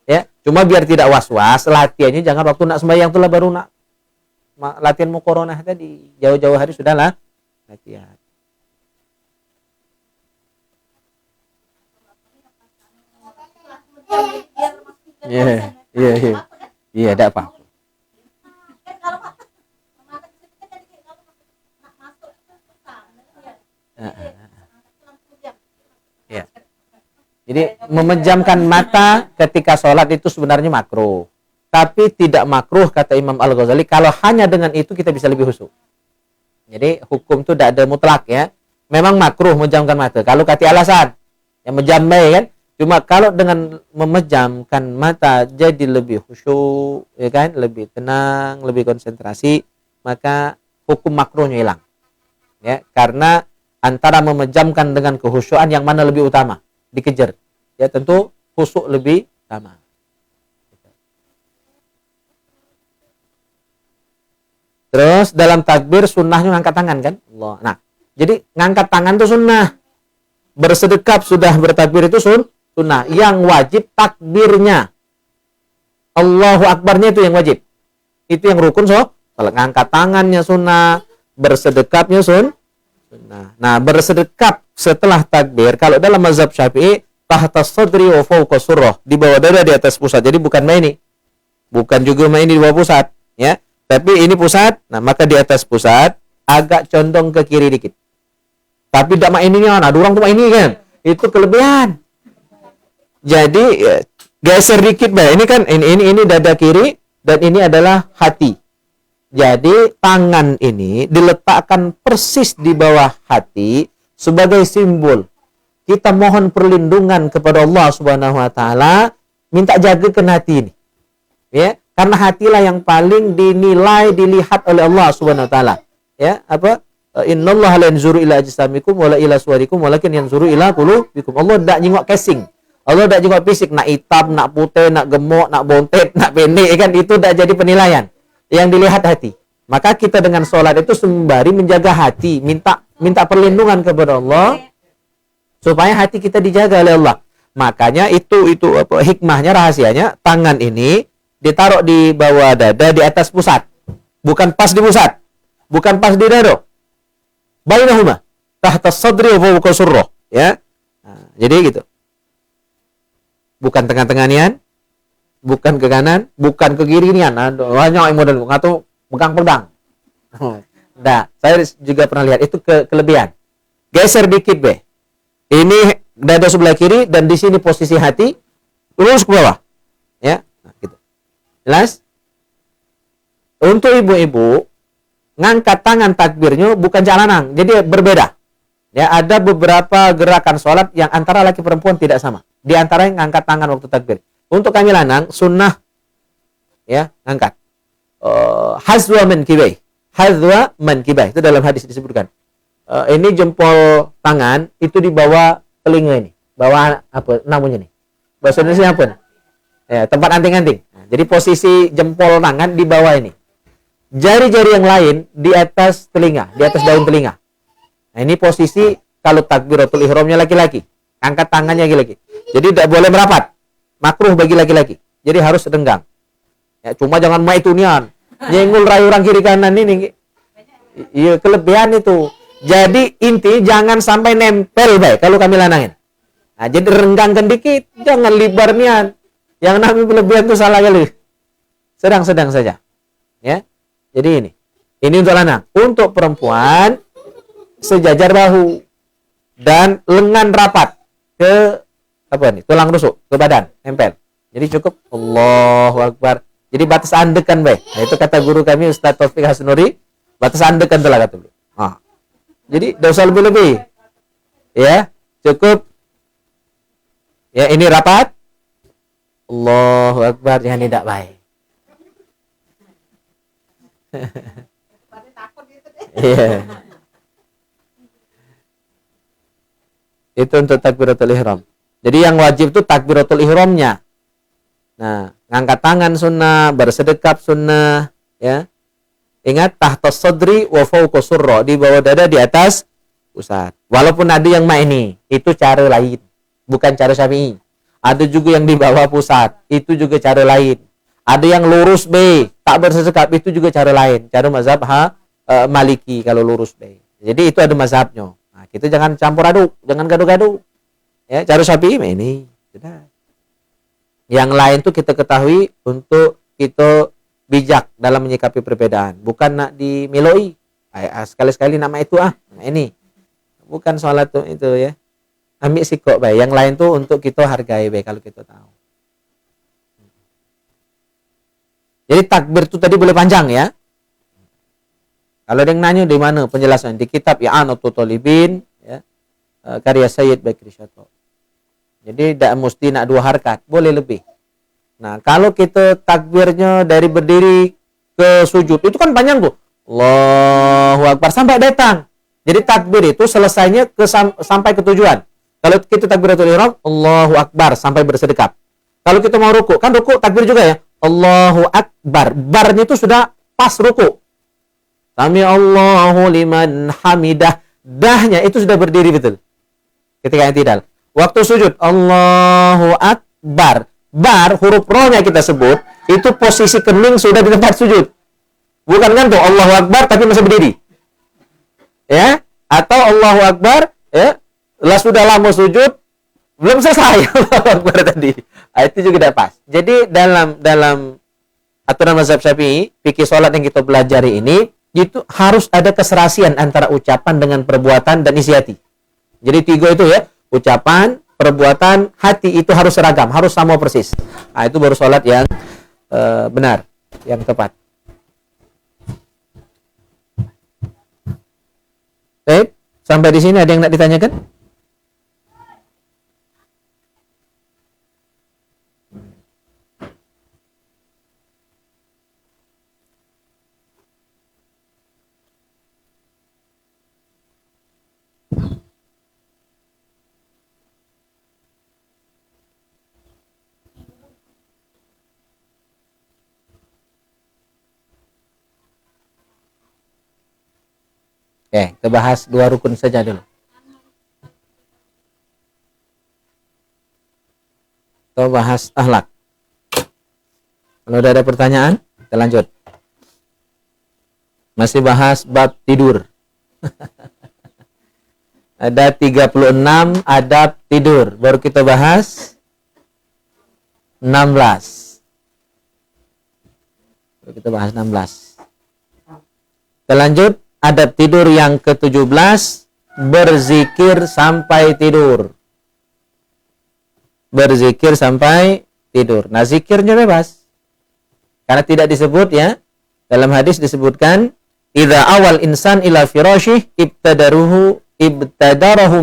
Ya, cuma biar tidak was-was, latihannya jangan waktu nak sembahyang itulah baru nak latihan muqaranah tadi. Jauh-jauh hari sudahlah latihan. Iya, ada apa? Ya. Jadi memejamkan mata ketika sholat itu sebenarnya makruh. Tapi tidak makruh kata Imam Al-Ghazali kalau hanya dengan itu kita bisa lebih khusyuk. Jadi hukum itu tidak ada mutlak ya. Memang makruh memejamkan mata. Kalau kata alasan yang menjamai kan. Cuma kalau dengan memejamkan mata jadi lebih khusyuk, ya kan, lebih tenang, lebih konsentrasi, maka hukum makruhnya hilang. Ya, karena antara memejamkan dengan kekhusyukan yang mana lebih utama dikejar. Ya, tentu khusyuk lebih utama. Terus dalam takbir sunnahnya ngangkat tangan kan? Allah. Nah, jadi ngangkat tangan itu sunnah. Bersedekap sudah bertakbir itu sunnah. Yang wajib takbirnya. Allahu akbarnya itu yang wajib. Itu yang rukun so. Kalau ngangkat tangannya sunnah, bersedekapnya sunnah. Nah, bersedekap setelah takbir kalau dalam mazhab Syafi'i tahta sadri wa fawqa surrah, di bawah dada di atas pusat. Jadi bukan main ini. Bukan juga main di bawah pusat, ya. Tapi ini pusat, nah maka di atas pusat agak condong ke kiri dikit. Tapi tidak main ini, nah orang tuh main ini kan. Itu kelebihan. Jadi geser dikit bah. Ini kan ini dada kiri dan ini adalah hati. Jadi tangan ini diletakkan persis di bawah hati sebagai simbol kita mohon perlindungan kepada Allah Subhanahu wa taala, minta jagakan hati ini. Ya, karena hatilah yang paling dinilai, dilihat oleh Allah Subhanahu wa taala. Ya, apa? Innallaha la yanzuru ila ajsamikum wala ila suwarikum walakin yanzuru ila qulubikum. Allah tidak nyengok casing. Allah tidak nyengok fisik, nak hitam, nak putih, nak gemuk, nak bontet, nak pendek, kan itu tidak jadi penilaian. Yang dilihat hati. Maka kita dengan sholat itu sembari menjaga hati, minta perlindungan kepada Allah supaya hati kita dijaga oleh Allah. Makanya itu apa hikmahnya, rahasianya, tangan ini ditaruh di bawah dada di atas pusat. Bukan pas di pusat. Bukan pas di dada. Bainahuma tahta sadri wa fawqa surrah, ya. Nah, jadi gitu. Bukan tengah-tengahnian, bukan ke kanan, bukan ke kiri nian. Banyak yang model ngatur pegang-pegang. Nah, saya juga pernah lihat itu kelebihan. Geser dikit, be. Ini dada sebelah kiri dan di sini posisi hati lurus ke bawah. Ya, nah, gitu. Jelas? Untuk ibu-ibu ngangkat tangan takbirnya bukan jalanan, jadi berbeda. Ya, ada beberapa gerakan sholat yang antara laki perempuan tidak sama. Di antaranya ngangkat tangan waktu takbir. Untuk kami lanang sunnah ya, ngangkat. Hazwa mankibai. Hazwa mankibai. Itu dalam hadis disebutkan. Ini jempol tangan itu di bawah telinga ini. Bawah apa namanya nih? Bahasa Indonesia apa? Ya, tempat anting-anting. Nah, jadi posisi jempol tangan di bawah ini. Jari-jari yang lain di atas telinga, di atas daun telinga. Nah, ini posisi kalau takbiratul ihramnya laki-laki. Angkat tangannya laki-laki. Jadi tidak boleh merapat. Makruh bagi laki-laki. Jadi harus renggang. Ya, cuma jangan maitunian. Nyenggol rayu orang kiri kanan ini. Iya, kelebihan itu. Jadi inti jangan sampai nempel baik kalau kami lanangin. Nah, jadi renggangkan dikit, jangan libar nian. Yang namanya kelebihan itu salah kali. Sedang-sedang saja. Ya. Jadi ini. Ini untuk lanang. Untuk perempuan sejajar bahu dan lengan rapat ke apa nih? Tulang rusuk ke badan, nempel. Jadi cukup Allahu Akbar. Jadi batas andekan baik. Nah, itu kata guru kami Ustaz Taufik Hasnuri, batas andekan telah kata beliau. Ah. Jadi tidak usah lebih-lebih. Ya, cukup. Ya, ini rapat. Allahu Akbar, yang tidak baik. Iya. Itu untuk takbiratul ihram. Jadi yang wajib itu takbiratul ihramnya. Nah, ngangkat tangan sunnah, bersedekap sunnah, ya. Ingat tahta sadri wa fawqa surra, di bawah dada di atas pusat. Walaupun ada yang ini, itu cara lain, bukan cara Syafi'i. Ada juga yang di bawah pusat, itu juga cara lain. Ada yang lurus B, tak bersedekap, itu juga cara lain. Cara mazhab Maliki kalau lurus B. Jadi itu ada mazhabnya. Nah, kita jangan campur aduk, jangan gaduh-gaduh. Ya, cara Syafi'i ini sudah. Yang lain tuh kita ketahui untuk kita bijak dalam menyikapi perbedaan, bukan nak dimiloi. Sekali-sekali nama itu Nah, ini bukan sholat tuh itu ya. Ambil sikok baik. Yang lain tuh untuk kita hargai baik kalau kita tahu. Jadi takbir itu tadi boleh panjang ya. Kalau ada yang nanya di mana penjelasan di kitab I'anatul Talibin ya, karya Sayyid Bakri Syato. Jadi tidak mesti nak 2 harkat, boleh lebih. Nah, kalau kita takbirnya dari berdiri ke sujud, itu kan panjang tuh. Allahu Akbar sampai datang. Jadi takbir itu selesainya sampai ke tujuan. Kalau kita takbiratul ihram, Allahu Akbar sampai bersedekap. Kalau kita mau ruku, kan ruku takbir juga ya. Allahu Akbar. Barnya itu sudah pas ruku. Sami Allahu liman hamidah. Dahnya itu sudah berdiri betul. Ketika i'tidal. Waktu sujud, Allahu Akbar. Bar, huruf rohnya kita sebut, itu posisi kening sudah di tempat sujud. Bukan kan tuh Allahu Akbar tapi masih berdiri. Ya, atau Allahu Akbar, ya, sudah lama sujud, belum selesai Allahu Akbar tadi. Nah, itu juga tidak pas. Jadi dalam aturan mazhab Syafi'i, fikih sholat yang kita pelajari ini, itu harus ada keserasian antara ucapan dengan perbuatan dan isi hati. Jadi 3 itu ya, ucapan, perbuatan, hati itu harus seragam, harus sama persis. Nah, itu baru sholat yang benar, yang tepat. Baik, sampai di sini ada yang nak ditanyakan? Oke, kita bahas 2 rukun saja dulu. Kita bahas akhlak. Kalau udah ada pertanyaan, kita lanjut. Masih bahas bab tidur. Ada 36 adab tidur. Baru kita bahas 16. Baru kita bahas 16. Kita lanjut. Adab tidur yang ke-17, berzikir sampai tidur. Berzikir sampai tidur. Nah, zikirnya bebas. Karena tidak disebut ya. Dalam hadis disebutkan, idza awal insan ila firasyih ibtadarahu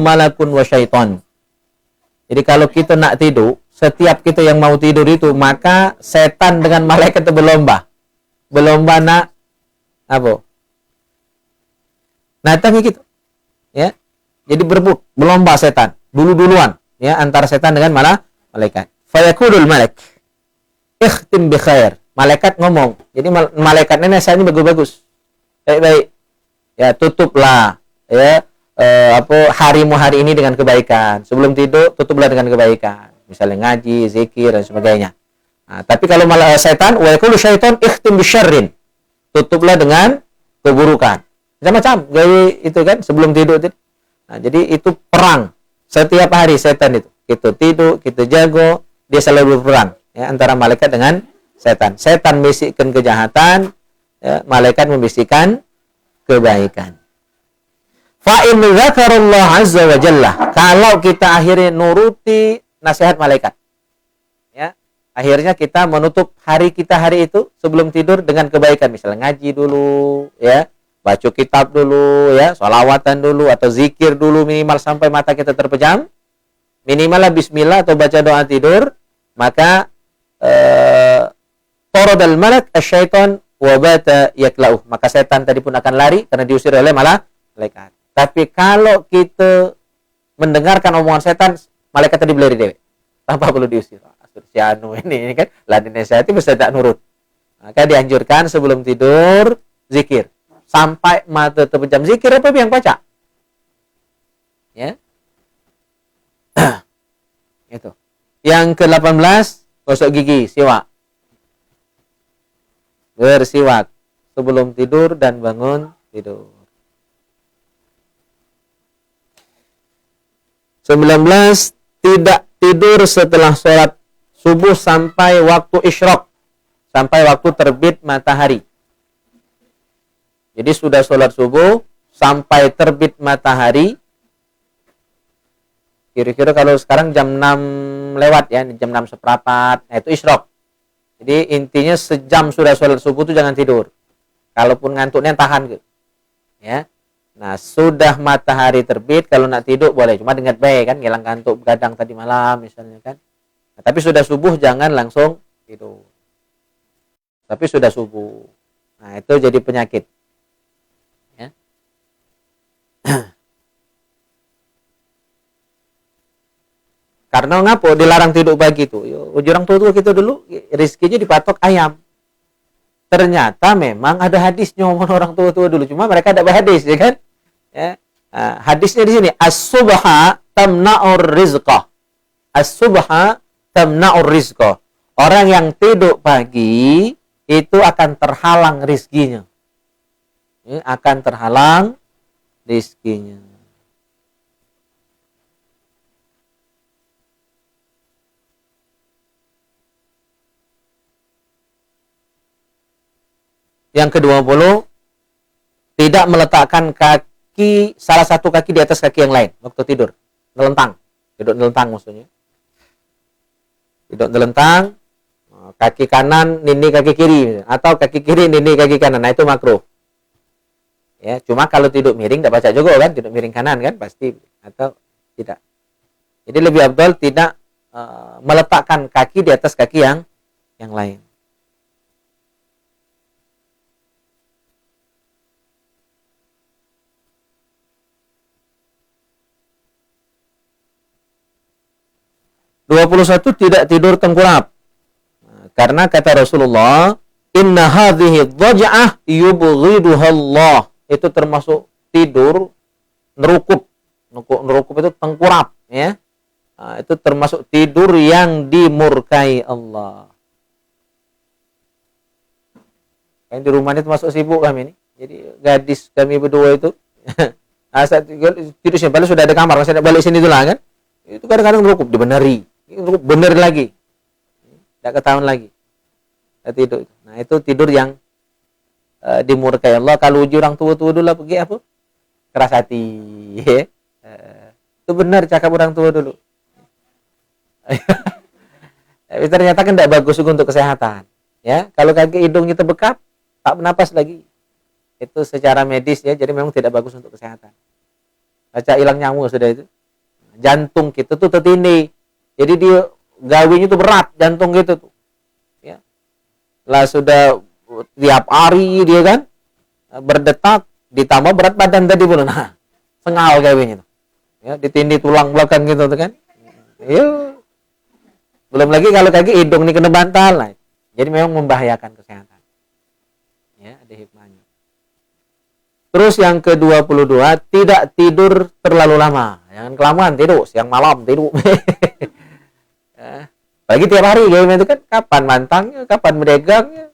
malakun wa syaiton. Jadi kalau kita nak tidur, setiap kita yang mau tidur itu, maka setan dengan malaikat itu berlomba. Berlomba nak apa? Nah, tapi gitu. Ya. Jadi berebut, berlomba setan. Duluan ya, antara setan dengan malaikat. Fayaqulul malak, ikhtim bi khair. Malaikat ngomong. Jadi malaikat ini saya ini bagus-bagus. Baik-baik. Ya, tutuplah ya harimu hari ini dengan kebaikan. Sebelum tidur tutuplah dengan kebaikan. Misalnya ngaji, zikir dan sebagainya. Nah, tapi kalau malah setan, wa yaqulu syaiton ikhtim bi syarrin. Tutuplah dengan keburukan. Macam-macam gaya itu kan sebelum tidur. Nah, jadi itu perang setiap hari setan itu. Kita tidur, kita jago, dia selalu berperang ya, antara malaikat dengan setan. Setan membisikkan kejahatan, ya, malaikat membisikkan kebaikan. Fa in dzakarallah azza wa jalla, kalau kita akhirnya nuruti nasihat malaikat. Ya, akhirnya kita menutup hari kita hari itu sebelum tidur dengan kebaikan, misalnya ngaji dulu, ya. Baca kitab dulu ya, sholawatan dulu atau zikir dulu minimal sampai mata kita terpejam. Minimal bismillah atau baca doa tidur, maka taradal malak asyaiton wa bata yaklauh. Maka setan tadi pun akan lari karena diusir oleh malaikat. Tapi kalau kita mendengarkan omongan setan, malaikat tadi beli dewe. Tanpa perlu diusir. Si anu ini kan ladin nasihati bisa tak nurut. Maka dianjurkan sebelum tidur zikir. Sampai mata terpejam. Zikir apa yang baca? Ya. Itu. Yang ke-18, gosok gigi, siwak. Bersiwak sebelum tidur dan bangun tidur. 19, tidak tidur setelah sholat subuh sampai waktu isyraq. Sampai waktu terbit matahari. Jadi sudah sholat subuh sampai terbit matahari. Kira-kira kalau sekarang jam 6 lewat ya, jam 6 seperempat, nah itu isyraq. Jadi intinya sejam sudah sholat subuh itu jangan tidur. Kalaupun ngantuknya tahan gitu. Ya. Nah, sudah matahari terbit kalau nak tidur boleh, cuma dengan baik kan, ngilang ngantuk begadang tadi malam misalnya kan. Nah, tapi sudah subuh jangan langsung tidur. Tapi sudah subuh. Nah, itu jadi penyakit. Karena ngapo dilarang tidur pagi itu. Orang tua kita dulu rezekinya dipatok ayam. Ternyata memang ada hadisnya orang tua dulu. Cuma mereka ada hadis, ya kan? Ya. Hadisnya di sini as-subha tamna'ur rizqah. As-subha tamna'ur rizqah. Orang yang tidur pagi itu akan terhalang rizkinya. Ya, akan terhalang rizkinya. Yang ke-20, tidak meletakkan kaki, salah satu kaki di atas kaki yang lain waktu tidur. Nelentang. Tidur nelentang maksudnya. Tidur nelentang, kaki kanan nini kaki kiri. Atau kaki kiri nini kaki kanan. Nah itu makruh. Ya, cuma kalau tidur miring tidak baca juga kan, tidur miring kanan kan pasti atau tidak. Jadi lebih afdal tidak meletakkan kaki di atas kaki yang lain. Dua puluh satu tidak tidur tengkurap. Karena kata Rasulullah, inna hadhihi dhaja'ah yubghiduha Allah. Itu termasuk tidur nerukup. Nerukup itu tengkurap, ya. Nah, itu termasuk tidur yang dimurkai Allah. Yang di rumah ini termasuk sibuk kami ini. Jadi gadis kami berdua itu saat tidur sini, padahal sudah ada kamar, masih ada balik sini dulu kan. Itu kadang-kadang nerukup dibeneri. Nerukup bener lagi. Tidak ketahuan lagi. Tidur. Nah, itu tidur yang dimurkai Allah. Kalau uji orang tua-tua dulu pergi apa? Keras hati. Itu benar cakap orang tua dulu. Tapi ternyata kan tidak bagus juga untuk kesehatan. Ya, kalau kaki hidung kita bekap, tak bernapas lagi. Itu secara medis ya, jadi memang tidak bagus untuk kesehatan. Baca hilang nyamuk sudah itu. Jantung kita tuh tertindih. Jadi dia gawinya tuh berat jantung gitu tuh. Ya. Lah sudah tiap hari dia kan berdetak, ditambah berat badan tadi pun. Nah, sengal gawinya tuh. Ya, ditindih tulang belakang gitu tuh kan. Iya. Belum lagi kalau kaki hidung nih kena bantal. Nah, jadi memang membahayakan kesehatan. Ya, ada hikmahnya. Terus yang ke-22, tidak tidur terlalu lama. Jangan kelamaan tidur, siang malam tidur. Bagi tiap hari game itu kan kapan mantangnya, kapan merdegangnya,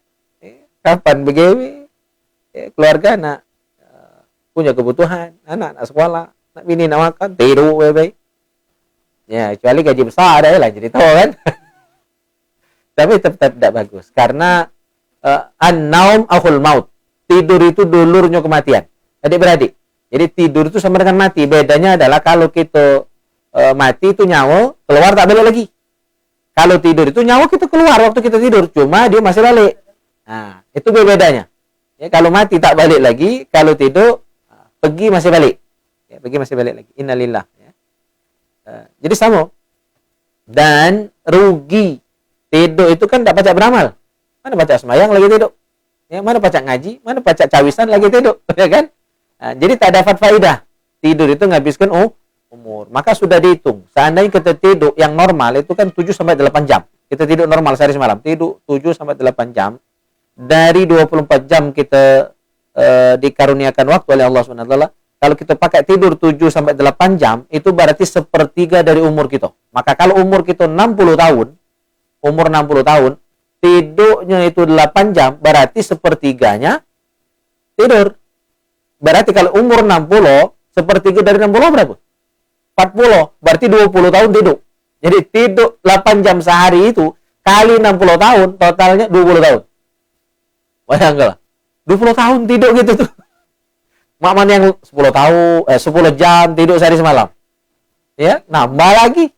kapan begawe, keluarga nak punya kebutuhan, anak sekolah, nak bini nak makan, tidur baik. Ya, kecuali gaji besar ada lah jadi tahu kan. Tapi tetap tidak bagus karena an-naum akhul maut. Tidur itu dulurnya kematian. Adik-beradik. Jadi tidur itu sama dengan mati. Bedanya adalah kalau kita mati itu nyawa keluar tak balik lagi. Kalau tidur itu nyawa kita keluar waktu kita tidur, cuma dia masih balik. Nah, itu bedanya. Ya, kalau mati tak balik lagi, kalau tidur pergi masih balik. Ya, pergi masih balik lagi. Innalillah. Ya. Jadi sama. Dan rugi tidur itu kan tidak pacak beramal. Mana pacak semayang lagi tidur. Ya, mana pacak ngaji, mana pacak cawisan lagi tidur, ya kan? Nah, jadi tak dapat faedah. Tidur itu menghabiskan umur. Maka sudah dihitung. Seandainya kita tidur yang normal itu kan 7 sampai 8 jam. Kita tidur normal sehari semalam, tidur 7 sampai 8 jam. Dari 24 jam kita dikaruniakan waktu oleh Allah SWT. Kalau kita pakai tidur 7 sampai 8 jam, itu berarti sepertiga dari umur kita. Maka kalau umur kita 60 tahun, umur 60 tahun, tidurnya itu 8 jam, berarti sepertiganya tidur. Berarti kalau umur 60, sepertiga dari 60 berapa? 40, berarti 20 tahun tidur. Jadi tidur 8 jam sehari itu, kali 60 tahun, totalnya 20 tahun. Bayangkanlah, 20 tahun tidur gitu tuh. Makman yang 10 tahun, 10 jam tidur sehari semalam. Ya, nambah lagi.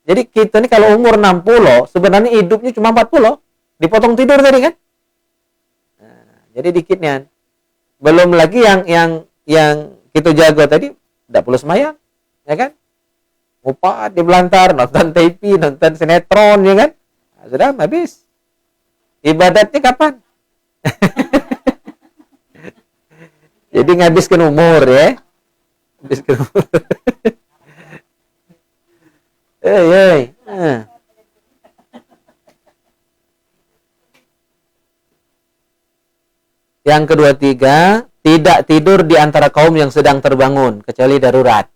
Jadi kita ini kalau umur 60, sebenarnya hidupnya cuma 40. Dipotong tidur tadi kan? Nah, jadi dikitnya. Belum lagi yang kita jaga tadi, tidak perlu semayang, ya kan? Ngupat di belantar, nonton TV, nonton sinetron, ya kan? Nah, sudah habis. Ibadatnya kapan? Jadi nghabiskan umur ya. Habiskan umur. Yang kedua tiga, tidak tidur di antara kaum yang sedang terbangun, kecuali darurat.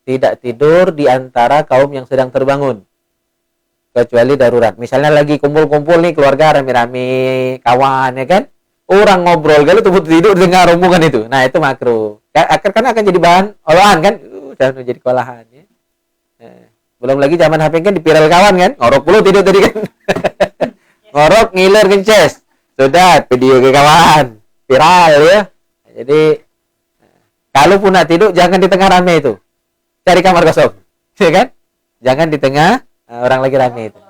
Tidak tidur di antara kaum yang sedang terbangun, kecuali darurat. Misalnya lagi kumpul-kumpul nih keluarga rame-rame, kawan ya kan, orang ngobrol kalau tuh tidur dengar omongan itu, nah itu makruh. Karena akan jadi bahan olahan kan, udah jadi kolahan ya. Belum lagi zaman HP kan dipiral kawan kan, ngorok dulu tidur tadi kan, ngorok ngiler kences, sudah video ke kawan, viral ya. Jadi kalau pun nak tidur jangan di tengah rame itu, cari kamar kosong, ya kan? Jangan di tengah orang lagi rame itu.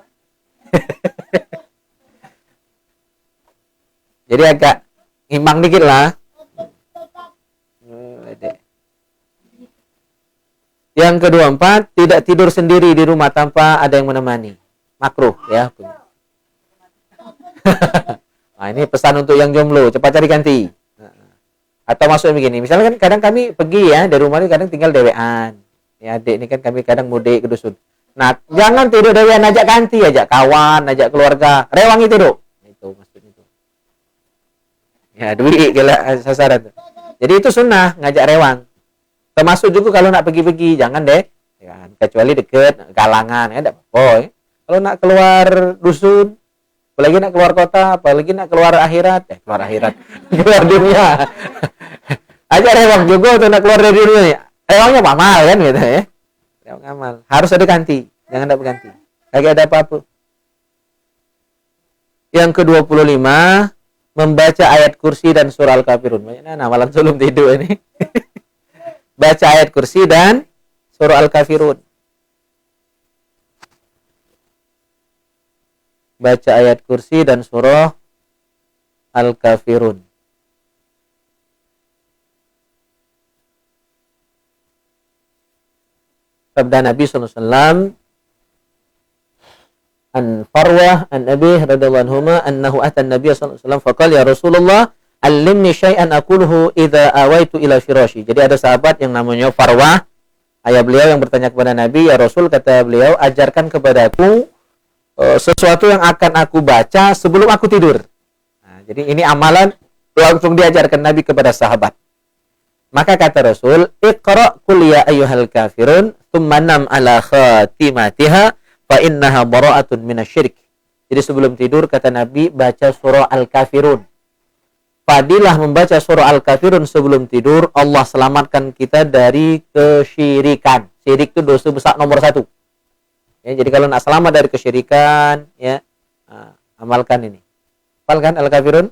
Jadi agak imbang dikit lah. Yang ke-24, tidak tidur sendiri di rumah tanpa ada yang menemani. Makruh ya. Nah, ini pesan untuk yang jomblo, cepat cari ganti. Atau maksudnya begini, misalnya kan kadang kami pergi ya, dari rumah ini kadang tinggal dewean. Ya, adik ini kan kami kadang mudik ke dusun. Nah, jangan tidur dewean, ajak ganti, ajak kawan, ajak keluarga. Rewangi tidur. Itu maksudnya itu. Ya, duit gila sasaran. Jadi itu sunnah, ngajak rewang. Termasuk juga kalau nak pergi-pergi, jangan deh. Ya, kecuali deket, kalangan, ya enggak apa-apa. Kalau nak keluar dusun, apalagi nak keluar kota, apalagi nak keluar akhirat, keluar dunia. Ajak rewang juga untuk nak keluar dari dunia. Rewangnya amal kan gitu ya. Rewang amal. Harus ada ganti, jangan ada berganti. Lagi ada apa-apa. Yang ke-25, membaca ayat kursi dan surah Al-Kafirun. Nah, malam sebelum tidur ini. Baca ayat kursi dan surah Al-Kafirun. Baca ayat kursi dan surah Al-Kafirun. Sabda Nabi SAW, an Farwah an Abi radhiyallahu anhu annahu ata an-nabiy sallallahu alaihi wasallam faqala ya Rasulullah allimni syai'an aquluhu idza awaitu ila firashi. Jadi ada sahabat yang namanya Farwah, ayah beliau yang bertanya kepada Nabi, ya Rasul, kata beliau, ajarkan kepadaku sesuatu yang akan aku baca sebelum aku tidur. Nah, jadi ini amalan langsung diajarkan Nabi kepada sahabat. Maka kata Rasul, iqra qul ya ayyuhal kafirun tsumma nam ala khatimatiha fa innaha bara'atun minasyirik. Jadi sebelum tidur kata Nabi baca surah Al-Kafirun. Fadilah membaca surah Al-Kafirun sebelum tidur, Allah selamatkan kita dari kesyirikan. Syirik itu dosa besar nomor 1. Ya, jadi kalau nak selamat dari kesyirikan, ya amalkan ini. Hafalkan Al-Kafirun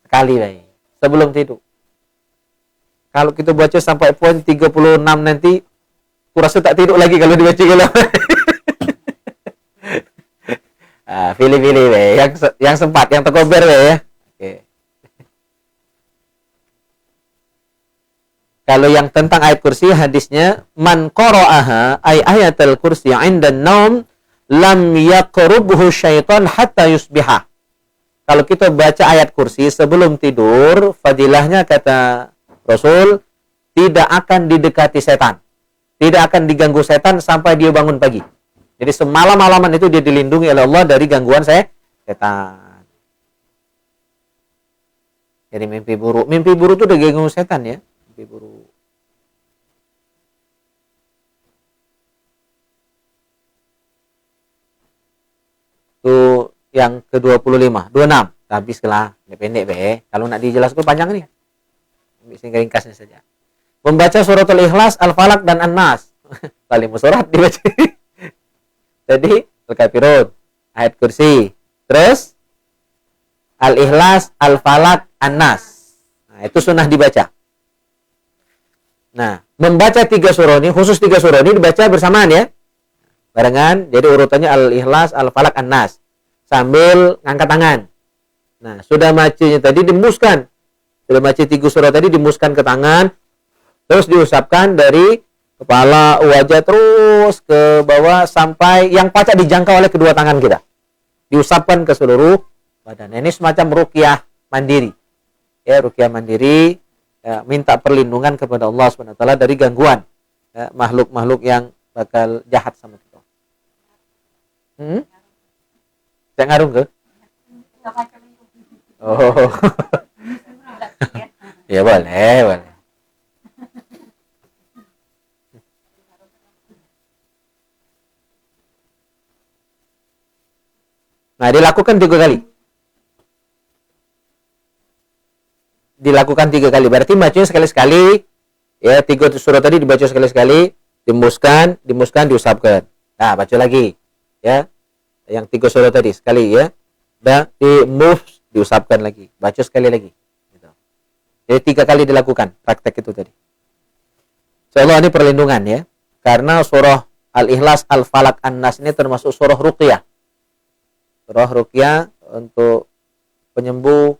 sekali baik sebelum tidur. Kalau kita baca sampai poin 36 nanti, kurasa tak tidur lagi kalau dibaca kalau. Pilih-pilih yang sempat, yang terkober ya. Oke. Kalau yang tentang ayat kursi, hadisnya man qara'aha ay ayatul kursi 'inda an-naum lam yaqrubhu syaitan hatta yusbiha. Kalau kita baca ayat kursi sebelum tidur, fadilahnya kata Rasul, tidak akan didekati setan. Tidak akan diganggu setan sampai dia bangun pagi. Jadi semalam-malaman itu dia dilindungi oleh Allah dari gangguan setan. Jadi mimpi buruk. Mimpi buruk itu udah ganggu setan ya. Mimpi buruk. Itu yang ke-25. 26. Habis lah. Pendek be. Kalau nak dijelaskan panjang nih. Sehingga ringkasnya saja. Membaca suratul Ikhlas, Al-Falaq dan An-Nas. Paling surat dibaca. Jadi Al-Kafirun, ayat kursi, terus Al-Ikhlas, Al-Falaq, An-Nas. Nah, itu sunnah dibaca. Nah, membaca 3 surah ini, khusus 3 surah ini dibaca bersamaan ya. Barengan, jadi urutannya Al-Ikhlas, Al-Falaq, An-Nas. Sambil ngangkat tangan. Nah, sudah bacanya tadi dimuskan. Sudah baca 3 surah tadi dimuskan ke tangan, terus diusapkan dari kepala, wajah terus ke bawah sampai yang pacak dijangkau oleh kedua tangan kita. Diusapkan ke seluruh badan. Ini semacam ruqyah mandiri. Ya, ruqyah mandiri, ya, minta perlindungan kepada Allah SWT dari gangguan ya, makhluk-makhluk yang bakal jahat sama kita. Saya ngarung ke? Oh. Ya boleh. Nah, dilakukan 3 kali. Dilakukan 3 kali. Berarti bacanya sekali-sekali. Ya, 3 surah tadi dibaca sekali-sekali, dimuskan, diusapkan. Nah, baca lagi. Ya. Yang 3 surah tadi sekali ya. Dan diusapkan lagi. Baca sekali lagi. Jadi 3 kali dilakukan praktek itu tadi. Insyaallah ini perlindungan ya. Karena surah Al-Ikhlas, Al-Falaq, An-Nas ini termasuk surah ruqyah. Surah ruqyah untuk penyembuh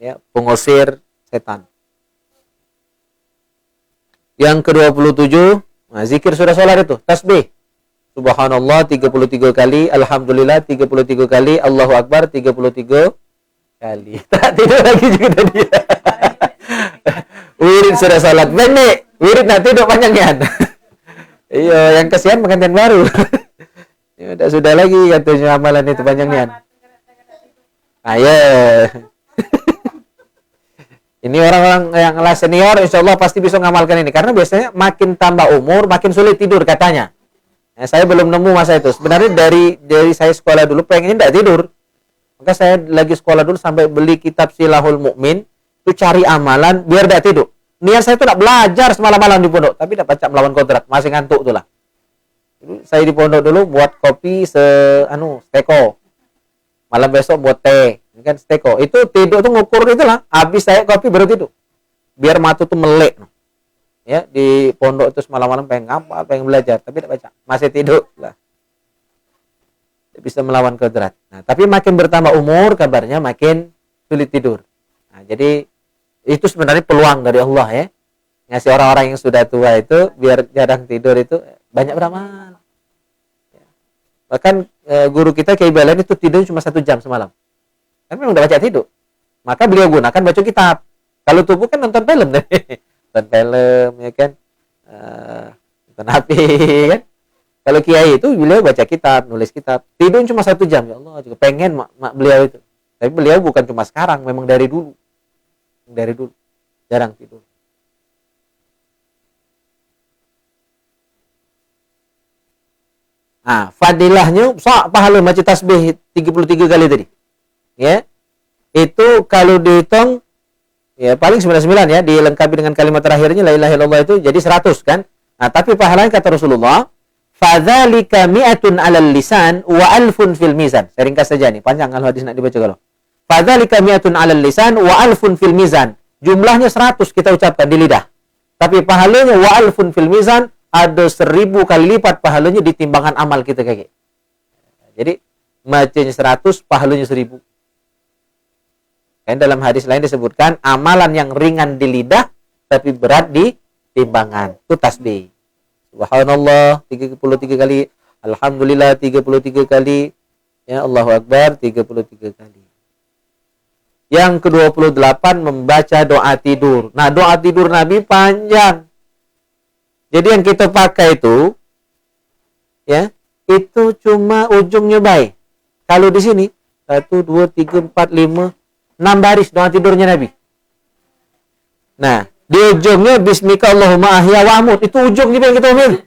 ya, pengusir setan. Yang ke-27, Nah, zikir sudah sholat itu, tasbih. Subhanallah 33 kali, Alhamdulillah 33 kali, Allahu Akbar 33 kali. Tak tidur lagi juga tadi. Wirid sudah sholat pendek, wirid nak tidur panjangnya. Iya, yang kesian pengantin baru. Ya, sudah lagi katanya amalan itu panjangnya. Ayo. Ini orang-orang yang kelas senior, insya Allah pasti bisa mengamalkan ini. Karena biasanya makin tambah umur, makin sulit tidur katanya. Nah, saya belum nemu masa itu. Sebenarnya dari saya sekolah dulu pengen tidak tidur. Maka saya lagi sekolah dulu sampai beli kitab Silahul Mukmin, itu cari amalan biar tidak tidur. Niat saya itu tidak belajar semalam-malam di pondok, tapi tidak baca melawan kodrat, masih ngantuk itulah. Saya di pondok dulu buat kopi steko. Malam besok buat teh, kan steko. Itu tidur tuh ngukur itulah. Habis saya kopi baru tidur. Biar mata tuh melek. Ya, di pondok itu semalam-malam pengen ngapa, pengen belajar, tapi tidak baca. Masih tidur lah. Bisa melawan kodrat. Nah, tapi makin bertambah umur kabarnya makin sulit tidur. Nah, jadi itu sebenarnya peluang dari Allah ya. Ngasih orang-orang yang sudah tua itu biar jarang tidur itu banyak beramal. Ya. Bahkan guru kita Kiai Balen itu tidur cuma 1 jam semalam. Kan memang udah baca tidur. Maka beliau gunakan baca kitab. Kalau tubuh kan nonton film deh. Nonton film ya kan. Nonton HP kan. Kalau Kiai itu beliau baca kitab, nulis kitab. Tidur cuma 1 jam. Ya Allah, juga pengen mak beliau itu. Tapi beliau bukan cuma sekarang, memang dari dulu. Dari dulu jarang tidur. Nah, fadilahnya pahala baca tasbih 33 kali tadi. Ya. Itu kalau dihitung ya paling 99 ya, dilengkapi dengan kalimat terakhirnya la ilaha illallah itu jadi 100 kan. Nah, tapi pahalanya kata Rasulullah, fadzalika mi'atun 'alal lisan wa alfun fil mizan. Saya ringkas saja nih, panjang kalau hadis nak dibaca kalau. Fadzalika mi'atun 'alal lisan wa alfun fil mizan. Jumlahnya 100 kita ucapkan di lidah. Tapi pahalanya wa alfun fil mizan, ada 1000 kali lipat pahalanya di timbangan amal kita kayak. Jadi bacanya 100, pahalanya 1000. Kan dalam hadis lain disebutkan amalan yang ringan di lidah tapi berat di timbangan. Itu tasbih. Subhanallah 33 kali, Alhamdulillah 33 kali, ya Allahu Akbar 33 kali. Yang ke-28 membaca doa tidur. Nah, doa tidur Nabi panjang. Jadi yang kita pakai itu ya, itu cuma ujungnya baik. Kalau di sini 1 2 3 4 5 6 baris doa tidurnya Nabi. Nah, di ujungnya bismika Allahumma ahya wa amut. Itu ujungnya yang kita omongin.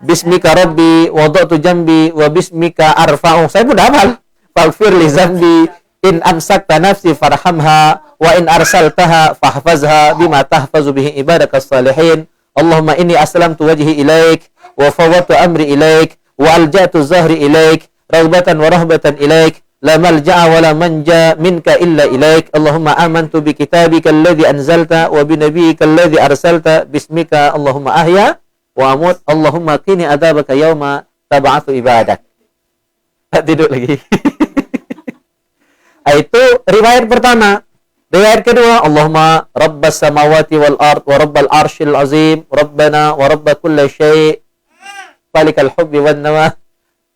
Bismika rabbi wada'tu jambi wa bismika arfa'u. Saya pun hafal. Faghfir li zambi in amsakta nafsi farhamha wa in arsaltaha fahfazha bima tahfazu bihi ibadakas salihin. Allahumma inni aslamtu wajhi ilaik wa fawwadtu amri ilaik wa alja'tu zahri ilaik raghbatan wa rahbatan ilaik. La malja'a wa la manja minka illa ilaik. Allahumma amantu bi kitabika alladhi anzalta wa bi nabiyyika alladhi arsalta bismika Allahumma ahya wa amut. Allahumma qini adzabaka yauma tab'atsu ibadak. Tidur lagi. Itu riwayat pertama. Riwayat kedua, Allahumma rabbas samawati wal ard wa rabbal arsyil azim rabbana wa rabb kulli syai' falikal hubbi wan nawa.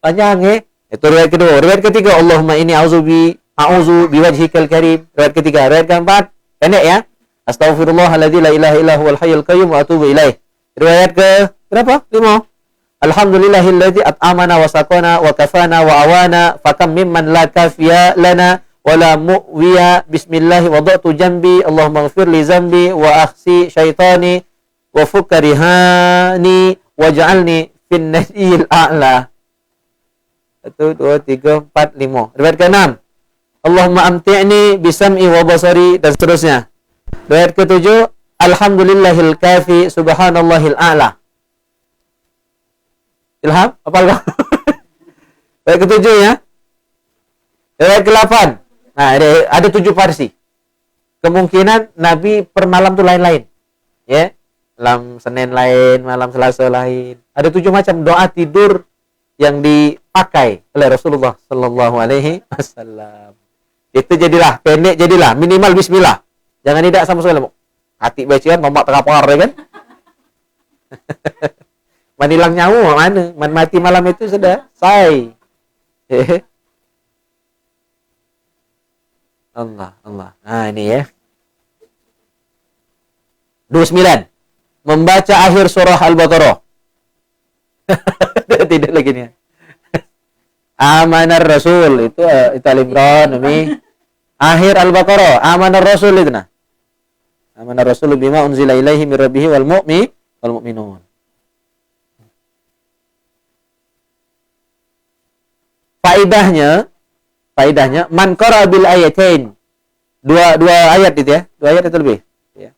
Panjang Itu riwayat kedua. Riwayat ketiga, Allahumma inni a'udzu biwajhikal karim. Riwayat ketiga. Riwayat keempat, pendek ya. Astaghfirullahalladzi la ilaha illa huwal hayyul qayyum wa atubu ilaih. Riwayat ke berapa? 5. Alhamdulillahilladzi at'amana wa saqana wa kafana wa awana fakam mimman la kafiya lana wa la mu'wiya. Bismillah wada'tu jambi. Allahumma ighfir li zambi wa akhsi syaitani wa fukka rihani waj'alni fin nadiyil a'la. 1 2 3 4 5. Riwayat ke-6, Allahumma amti'ni bisam'i wa basari, dan seterusnya. Riwayat ke-7, Alhamdulillahil kafi subhanallahil a'la. Ilham, hafal kau? Riwayat ke-7 ya. Riwayat ke-8. Nah, ada 7 versi. Kemungkinan Nabi per malam tuh lain-lain. Ya. Malam Senin lain, malam Selasa lain. Ada 7 macam doa tidur yang dipakai oleh Rasulullah Sallallahu Alaihi Wasallam. Itu jadilah pendek, jadilah minimal Bismillah. Jangan tidak sama sekali. Hati bacaan, mamak terapar, ya kan? Man hilang nyawa mana? Man mati malam itu sudah selesai. Allah, Allah. Nah, ini ya. 29. Membaca akhir surah Al-Baqarah. Tidak lagi nih. Amanar Rasul itu Al-Imran ini. Akhir Al-Baqarah, Amanar Rasul itu nah. Amanar Rasul bima unzila ilaihi mir rabbih wal mu'minun. Faidahnya man qara bil ayatain. Dua ayat itu ya. 2 ayat itu lebih. Ya.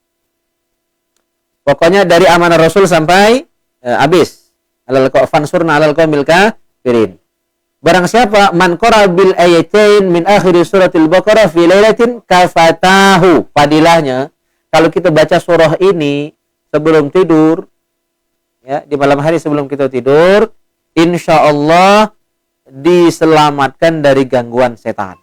Pokoknya dari Amanah Rasul sampai habis. Fansurna 'alal qaumil kafirin. Barang siapa man qara bil ayatain min akhir suratil Baqarah fi lailatin kafatahu. Fadilahnya kalau kita baca surah ini sebelum tidur ya, di malam hari sebelum kita tidur, insyaallah diselamatkan dari gangguan setan.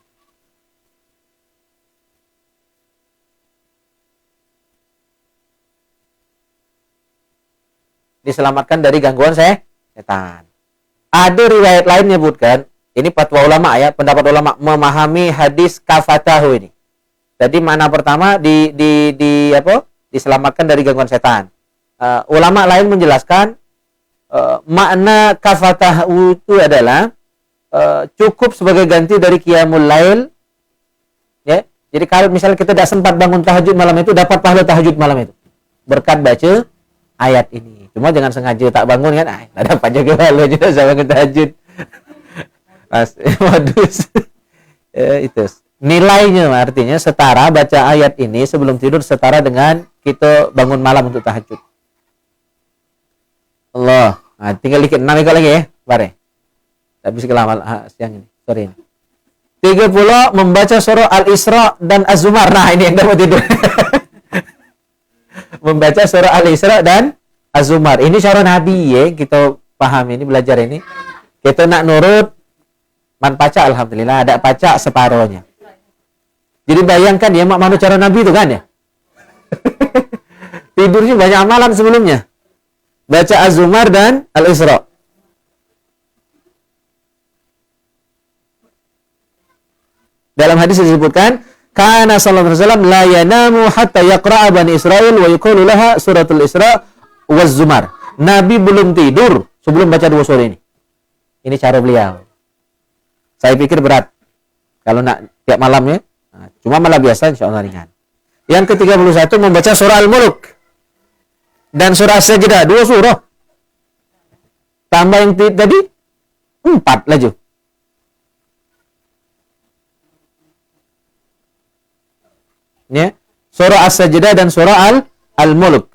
Diselamatkan dari gangguan setan. Ada riwayat lain menyebutkan, ini fatwa ulama ya, pendapat ulama memahami hadis kafatahu ini. Jadi makna pertama diselamatkan dari gangguan setan. Ulama lain menjelaskan makna kafatahu itu adalah cukup sebagai ganti dari qiyamul lail. Ya. Jadi kalau misalnya kita tidak sempat bangun tahajud malam itu, dapat pahala tahajud malam itu. Berkat baca ayat ini. Cuma jangan sengaja tak bangun kan, ada apa juga pahala juga saya bangun tahajud. Modus. Itu. Nilainya artinya setara baca ayat ini sebelum tidur setara dengan kita bangun malam untuk tahajud. Allah. Nah, tinggal dikit 6 ikut lagi ya, bare. Habis kelama siang ini, sore ini. 30 membaca surah Al-Isra dan Az-Zumar. Nah, ini yang dapat tidur. Membaca surah Al-Isra dan Az-Zumar. Ini cara Nabi ya, kita paham ini, belajar ini. Kita nak nurut man paca alhamdulillah, ada paca separohnya. Jadi bayangkan ya mak cara Nabi itu kan ya. Tidurnya banyak amalan sebelumnya. Baca Az-Zumar dan Al-Isra. Dalam hadis disebutkan, kana sallallahu alaihi wasallam la yanamu hatta yaqra'a Bani Israil wa yuqalu laha suratul Isra waz Zumar. Nabi belum tidur sebelum baca 2 surah ini. Ini cara beliau. Saya pikir berat kalau nak tiap malam ya. Nah, cuma malam biasa insyaallah ringan. Yang ke-31 membaca surah Al-Mulk dan surah As-Sajdah, 2 surah. Tambah yang tadi 4 laju. Ya, surah As-Sajdah dan surah Al-Mulk.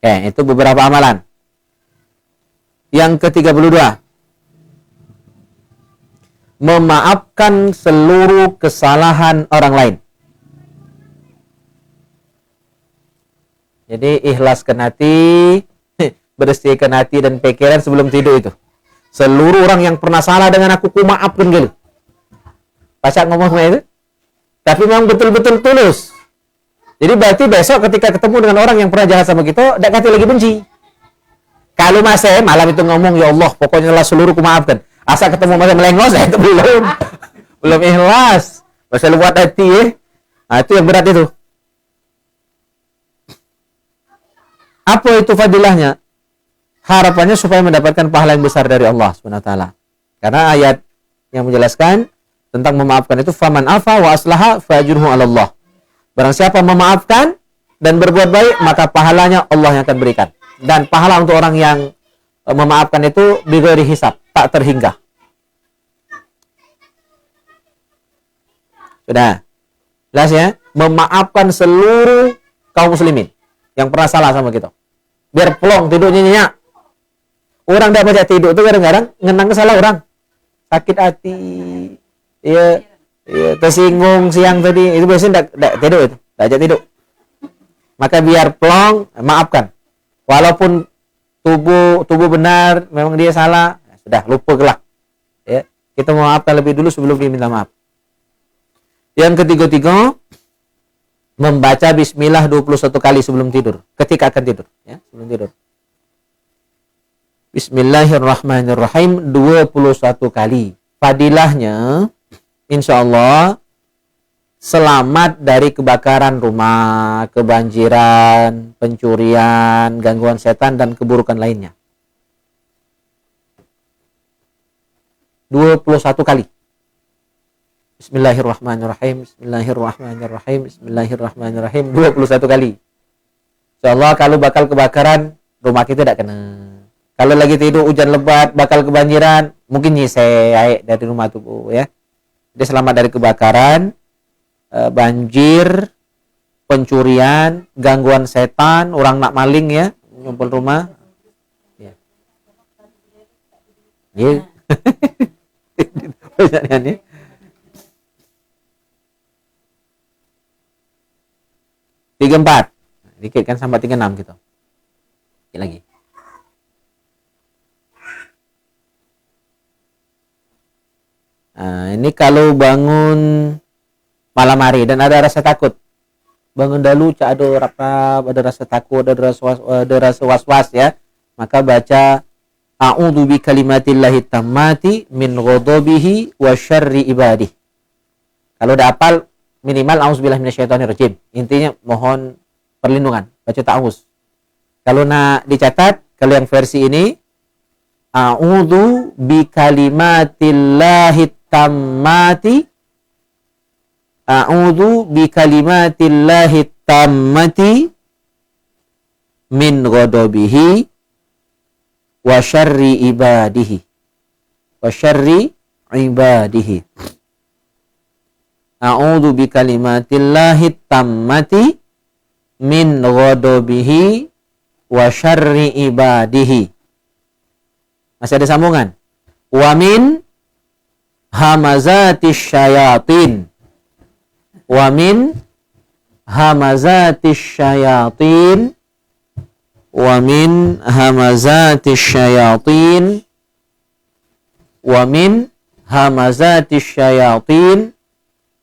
Itu beberapa amalan. Yang ke-32, memaafkan seluruh kesalahan orang lain. Jadi ikhlaskan hati, bersihkan hati dan pikiran sebelum tidur itu. Seluruh orang yang pernah salah dengan aku maafkan gitu. Pasak ngomongnya itu. Tapi memang betul-betul tulus. Jadi berarti besok ketika ketemu dengan orang yang pernah jahat sama kita, tidak kata lagi benci. Kalau masih malam itu ngomong, ya Allah, pokoknya lah seluruh kumaafkan. Asal ketemu masih melengos, itu belum ikhlas. Masih luat hati ya. Nah, itu yang berat itu. Apa itu fadilahnya? Harapannya supaya mendapatkan pahala yang besar dari Allah SWT. Karena ayat yang menjelaskan tentang memaafkan itu, faman afa wa aslaha fajruhu 'ala Allah. Barang siapa memaafkan dan berbuat baik, maka pahalanya Allah yang akan berikan. Dan pahala untuk orang yang memaafkan itu bighairi hisab, tak terhingga. Sudah. Jelas ya? Memaafkan seluruh kaum muslimin yang pernah salah sama kita. Biar plong tidurnya nyenyak. Orang tidak baca tidur itu kadang-kadang ngenang salah orang. Sakit hati. Iya, tersinggung siang tadi, itu biasanya tidak tidur itu, tidak ajak tidur. Maka biar plong, maafkan. Walaupun tubuh benar, memang dia salah, sudah lupa kelak. Ya, kita memaafkan lebih dulu sebelum dia minta maaf. Yang ketiga, membaca bismillah 21 kali sebelum tidur, ketika akan tidur, ya, sebelum tidur. Bismillahirrahmanirrahim 21 kali. Fadilahnya insyaallah selamat dari kebakaran rumah, kebanjiran, pencurian, gangguan setan dan keburukan lainnya. 21 kali. Bismillahirrahmanirrahim, Bismillahirrahmanirrahim, Bismillahirrahmanirrahim 21 kali. Insyaallah kalau bakal kebakaran rumah kita tidak kena. Kalau lagi tidur hujan lebat bakal kebanjiran, mungkin nyisai dari rumah tuh ya. Jadi selamat dari kebakaran, banjir, pencurian, gangguan setan, orang nak maling ya, nyumpul rumah. Ya. Iya. Ini. Tiga empat, dikit kan sampai 36 gitu. Dikit lagi. Nah, ini kalau bangun malam hari dan ada rasa takut, bangun dahulu cak ada rapap, ada rasa takut, ada rasa was-was ya, maka baca a'udzu bi kalimatillahi tammati min ghadabihi wa syarri ibadihi. Kalau udah hafal minimal auzubillahi minasyaitonirrajim. Intinya mohon perlindungan, baca ta'awuz. Kalau nak dicatat, kalau yang versi ini a'udzu bi kalimatillahi tammati, a'udzu bi kalimatillahi tammati min ghadabihi wa syarri ibadihi, wa syarri ibadihi. A'udzu bi kalimatillahi tammati min ghadabihi wa syarri ibadihi. Masih ada sambungan. Wa min hamazatis syayatin. Wa min hamazatis syayatin. Wa min hamazatis syayatin. Wa min hamazatis syayatin.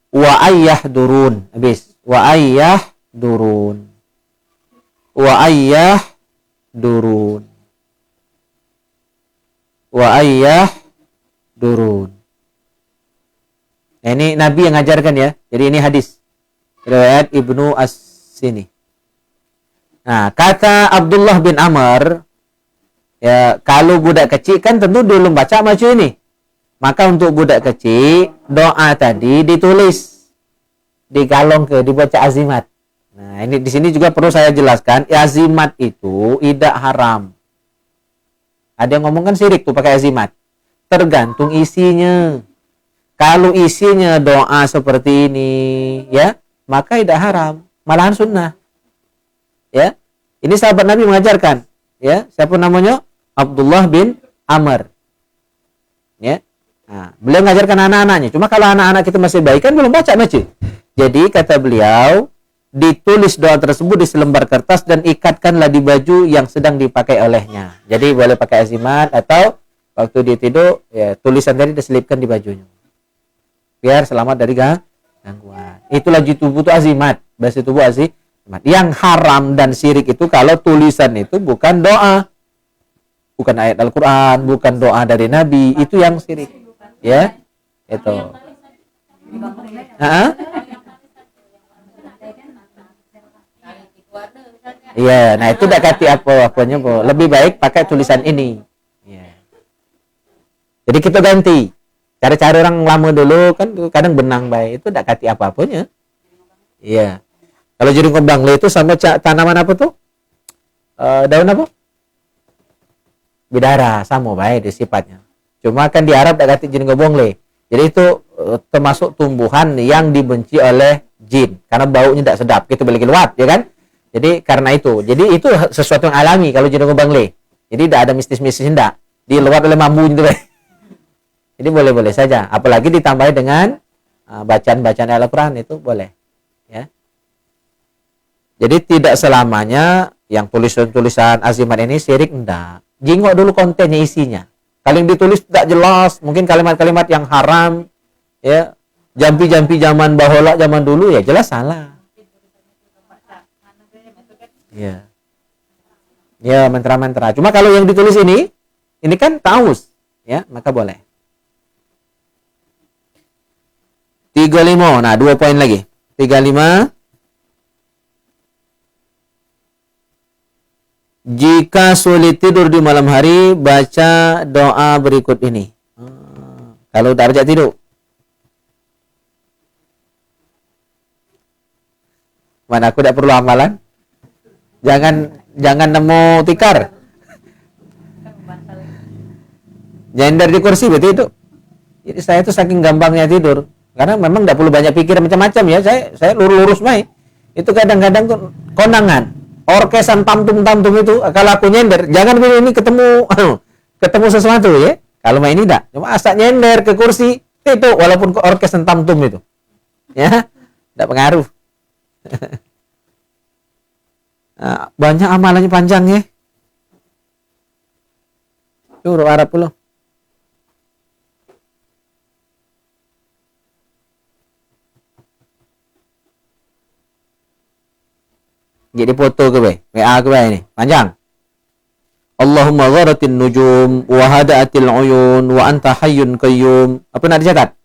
Wa ayyahdurun. Habis. Wa ayyahdurun. Wa ayyahdurun. Wa ayyahdurun. Nah, ini Nabi yang ngajarkan ya. Jadi ini hadis riwayat Ibnu As-Sini. Nah, kata Abdullah bin Amr, ya kalau budak kecil kan tentu dulu baca macam ini. Maka untuk budak kecil, doa tadi ditulis, digalong ke, dibaca azimat. Nah, ini di sini juga perlu saya jelaskan, azimat itu tidak haram. Ada yang ngomong kan syirik tuh pakai azimat. Tergantung isinya. Kalau isinya doa seperti ini, ya, maka tidak haram, malahan sunnah. Ya, ini sahabat Nabi mengajarkan. Ya, siapa namanya? Abdullah bin Amr. Ya, nah, beliau mengajarkan anak-anaknya. Cuma kalau anak-anak kita masih baik kan belum baca macam. Jadi kata beliau, ditulis doa tersebut di selembar kertas dan ikatkanlah di baju yang sedang dipakai olehnya. Jadi boleh pakai azimat atau waktu dia tidur, ya tulisan tadi diselipkan di bajunya. Biar selamat dari gangguan. Itulah tubuh itu azimat. Bahasa tubuh azimat. Yang haram dan syirik itu kalau tulisan itu bukan doa. Bukan ayat Al-Quran, bukan doa dari Nabi. Itu yang syirik. Ya, itu. Iya, nah itu udah kati apa-apanya, Bu. Lebih baik pakai tulisan ini. Ya. Jadi kita ganti. Cara-cara orang lama dulu kan kadang benang baik. Itu udah kati apa-apanya. Iya. Kalau jadi kembang itu sama tanaman apa tuh? Daun apa? Bidara, sama baik di sifatnya. Cuma kan di Arab udah kati jadi bongle. Jadi itu termasuk tumbuhan yang dibenci oleh jin karena baunya tidak sedap. Kita beli keluar, ya kan? Jadi karena itu. Jadi itu sesuatu yang alami kalau jadi bongle. Jadi tidak ada mistis-mistis hendak. Dilewat oleh mambu gitu. Jadi boleh-boleh saja. Apalagi ditambah dengan bacaan-bacaan Al-Quran itu boleh. Ya. Jadi tidak selamanya yang tulisan-tulisan azimat ini syirik, enggak. Jingok dulu kontennya, isinya. Kalau yang ditulis tidak jelas, mungkin kalimat-kalimat yang haram, ya, jampi-jampi zaman bahola zaman dulu, ya jelas salah. Ya. Ya, mantra-mantra. Cuma kalau yang ditulis ini kan taus, ya, maka boleh. 35. Nah, 2 poin lagi. 35. Jika sulit tidur di malam hari, baca doa berikut ini. Kalau udah rajak tidur. Mana aku tidak perlu amalan? Jangan nemu tikar. Nyender di kursi betul itu. Jadi saya tuh saking gampangnya tidur. Karena memang tidak perlu banyak pikir macam-macam ya. Saya lurus-lurus main. Itu kadang-kadang tuh konangan. Orkesan tamtum-tamtum itu kalau aku nyender, jangan ini ketemu sesuatu ya. Kalau main ini enggak. Cuma asal nyender ke kursi itu walaupun ke orkesan tamtum itu. Ya, enggak pengaruh. Nah, banyak amalannya panjang ya. Suruh Arab pula. Jadi foto ke WA ke ini panjang. Allahumma gharatin nujum wa hada'atil uyun wa anta hayyun qayyum. Apa nak dicatat?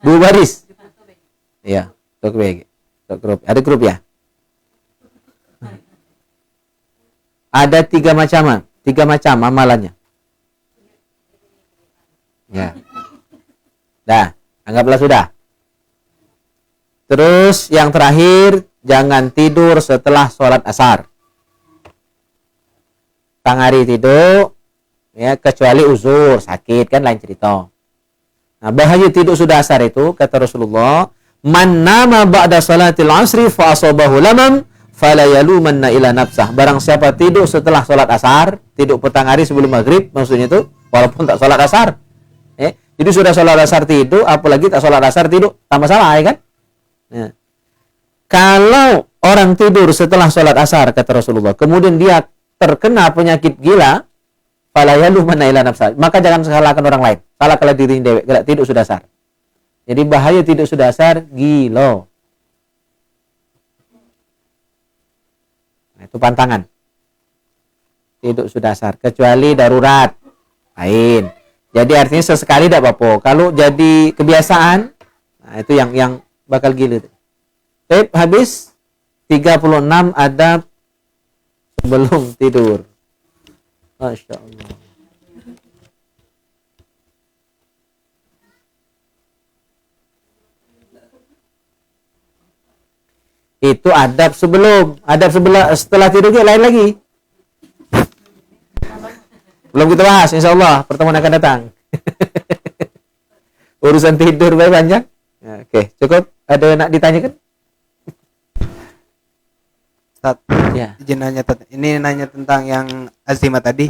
2 baris. Iya, tok WA. Tok grup. Ada grup ya? Ada 3 macam amalannya. Ya. Dah, anggaplah sudah. Terus yang terakhir, jangan tidur setelah sholat asar. Tang hari tidur, ya kecuali uzur, sakit kan lain cerita. Nah, bahaya tidur sudah asar itu kata Rasulullah, man nama ba'da salatil asri fa asabahu lamam fala yalumanna ila nafsah. Barang siapa tidur setelah sholat asar, tidur petang hari sebelum maghrib, maksudnya itu walaupun tak sholat asar. Jadi sudah sholat asar tidur, apalagi tak sholat asar tidur, tambah salah ya kan? Ya. Kalau orang tidur setelah sholat asar kata Rasulullah, kemudian dia terkena penyakit gila, fala yalumanna ila nafsah, maka jangan salahkan orang lain, salahkanlah diri dewe, kalau tidur sudah asar. Jadi bahaya tidur sudah asar, gila. Nah, itu pantangan. Tidur sudah asar, kecuali darurat, lain. Jadi artinya sesekali tidak apa-apa. Kalau jadi kebiasaan, nah itu yang bakal gila. Baik, habis 36 adab sebelum tidur. Masya Allah. Itu adab sebelum. Adab setelah tidur dia lain lagi. Belum kita bahas, insya Allah pertemuan akan datang. Urusan tidur baik panjang. Oke, cukup. Ada nak ditanyakan? Ustaz, Ya. izin nanya, ini nanya tentang yang azimat tadi.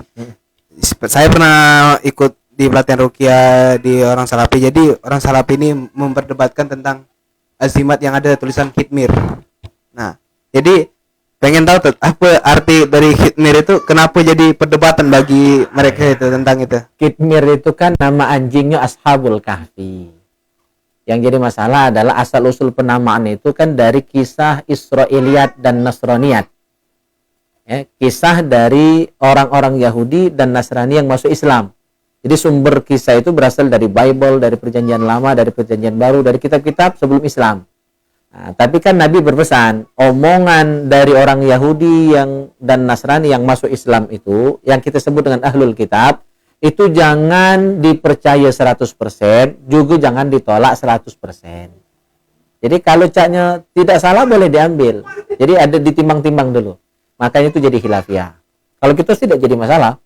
Saya pernah ikut di pelatihan ruqyah di orang Salafi. Jadi orang Salafi ini memperdebatkan tentang azimat yang ada tulisan khitmir. Nah, jadi pengen tahu apa arti dari khitmir itu, kenapa jadi perdebatan bagi mereka itu tentang itu. Khitmir itu kan nama anjingnya Ashabul Kahfi. Yang jadi masalah adalah asal-usul penamaan itu kan dari kisah Israiliyat dan Nasraniyat. Ya, kisah dari orang-orang Yahudi dan Nasrani yang masuk Islam. Jadi sumber kisah itu berasal dari Bible, dari Perjanjian Lama, dari Perjanjian Baru, dari kitab-kitab sebelum Islam. Nah, tapi kan Nabi berpesan, omongan dari orang Yahudi dan Nasrani yang masuk Islam itu, yang kita sebut dengan Ahlul Kitab, itu jangan dipercaya 100%, juga jangan ditolak 100%. Jadi kalau caknya tidak salah boleh diambil. Jadi ada ditimbang-timbang dulu. Makanya itu jadi khilafiyah. Kalau kita tidak jadi masalah.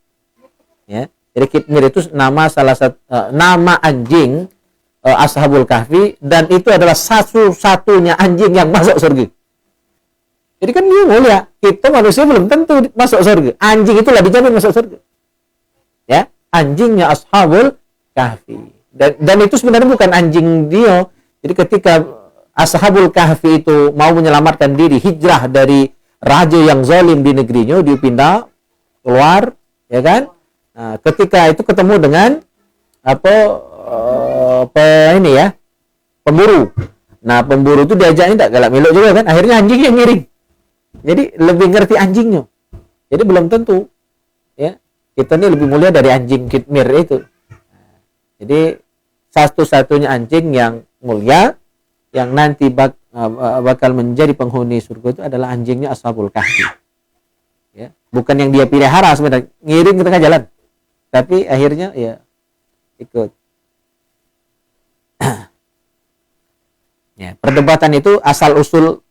Ya. Jadi khitmir itu nama salah satu nama anjing Ashabul Kahfi, dan itu adalah satu-satunya anjing yang masuk surga. Jadi kan bingung ya, kita manusia belum tentu masuk surga. Anjing itulah dijamin masuk surga. Ya. Anjingnya Ashabul Kahfi, dan itu sebenarnya bukan anjing dia. Jadi ketika Ashabul Kahfi itu mau menyelamatkan diri, hijrah dari raja yang zalim di negerinya, dia pindah keluar, ya kan? Nah, ketika itu ketemu dengan pemburu. Nah, pemburu itu diajaknya tak galak melok juga kan. Akhirnya anjing yang ngiring. Jadi lebih ngerti anjingnya. Jadi belum tentu ya kita ini lebih mulia dari anjing kitmir itu. Jadi satu-satunya anjing yang mulia yang nanti bakal menjadi penghuni surga itu adalah anjingnya Ashabul Kahfi. Ya, bukan yang dia pelihara sebenarnya, ngiring ke tengah jalan. Tapi akhirnya ya ikut. Ya, perdebatan itu asal usul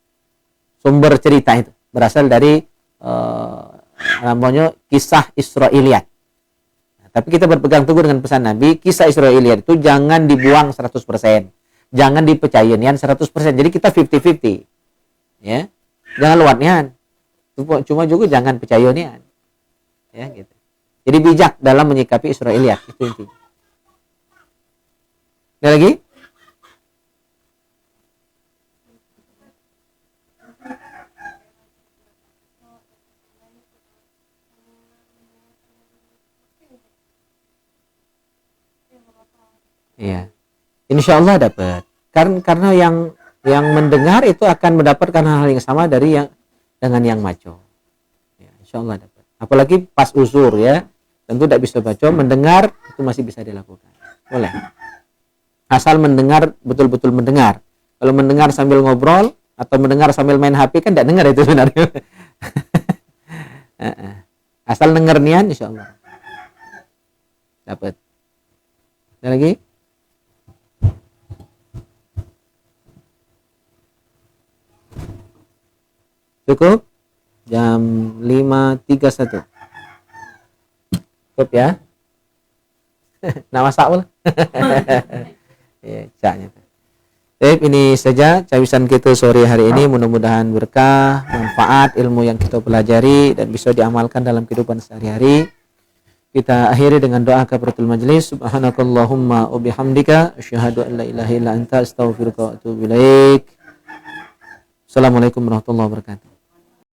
sumber cerita itu berasal dari namanya kisah Israiliyat. Nah, tapi kita berpegang teguh dengan pesan Nabi, kisah Israiliyat itu jangan dibuang 100%. Jangan dipercaya nian 100%. Jadi kita 50-50. Ya. Jangan luat nian. Cuma juga jangan percaya nian. Ya, gitu. Jadi bijak dalam menyikapi Israiliyat, itu intinya. Ada lagi? Iya. Insya Allah dapat. Karena yang mendengar itu akan mendapatkan hal yang sama dari yang dengan yang maco. Ya, insya Allah dapat. Apalagi pas uzur ya. Tentu tidak bisa baca, mendengar itu masih bisa dilakukan. Boleh. Asal mendengar, betul-betul mendengar. Kalau mendengar sambil ngobrol atau mendengar sambil main HP kan tidak dengar itu sebenarnya. Asal dengar nian insya Allah dapat. Ada lagi? Cukup? Jam 5.31. Cukup ya? Nama Saul. Ya, caknya. Baik, ini saja cawisan kita sore hari ini. Mudah-mudahan berkah, manfaat ilmu yang kita pelajari dan bisa diamalkan dalam kehidupan sehari-hari. Kita akhiri dengan doa kafaratul majlis. Subhanakallahumma wa bihamdika asyhadu an la ilaha illa anta astaghfiruka wa atubu ilaik. Assalamualaikum warahmatullahi wabarakatuh.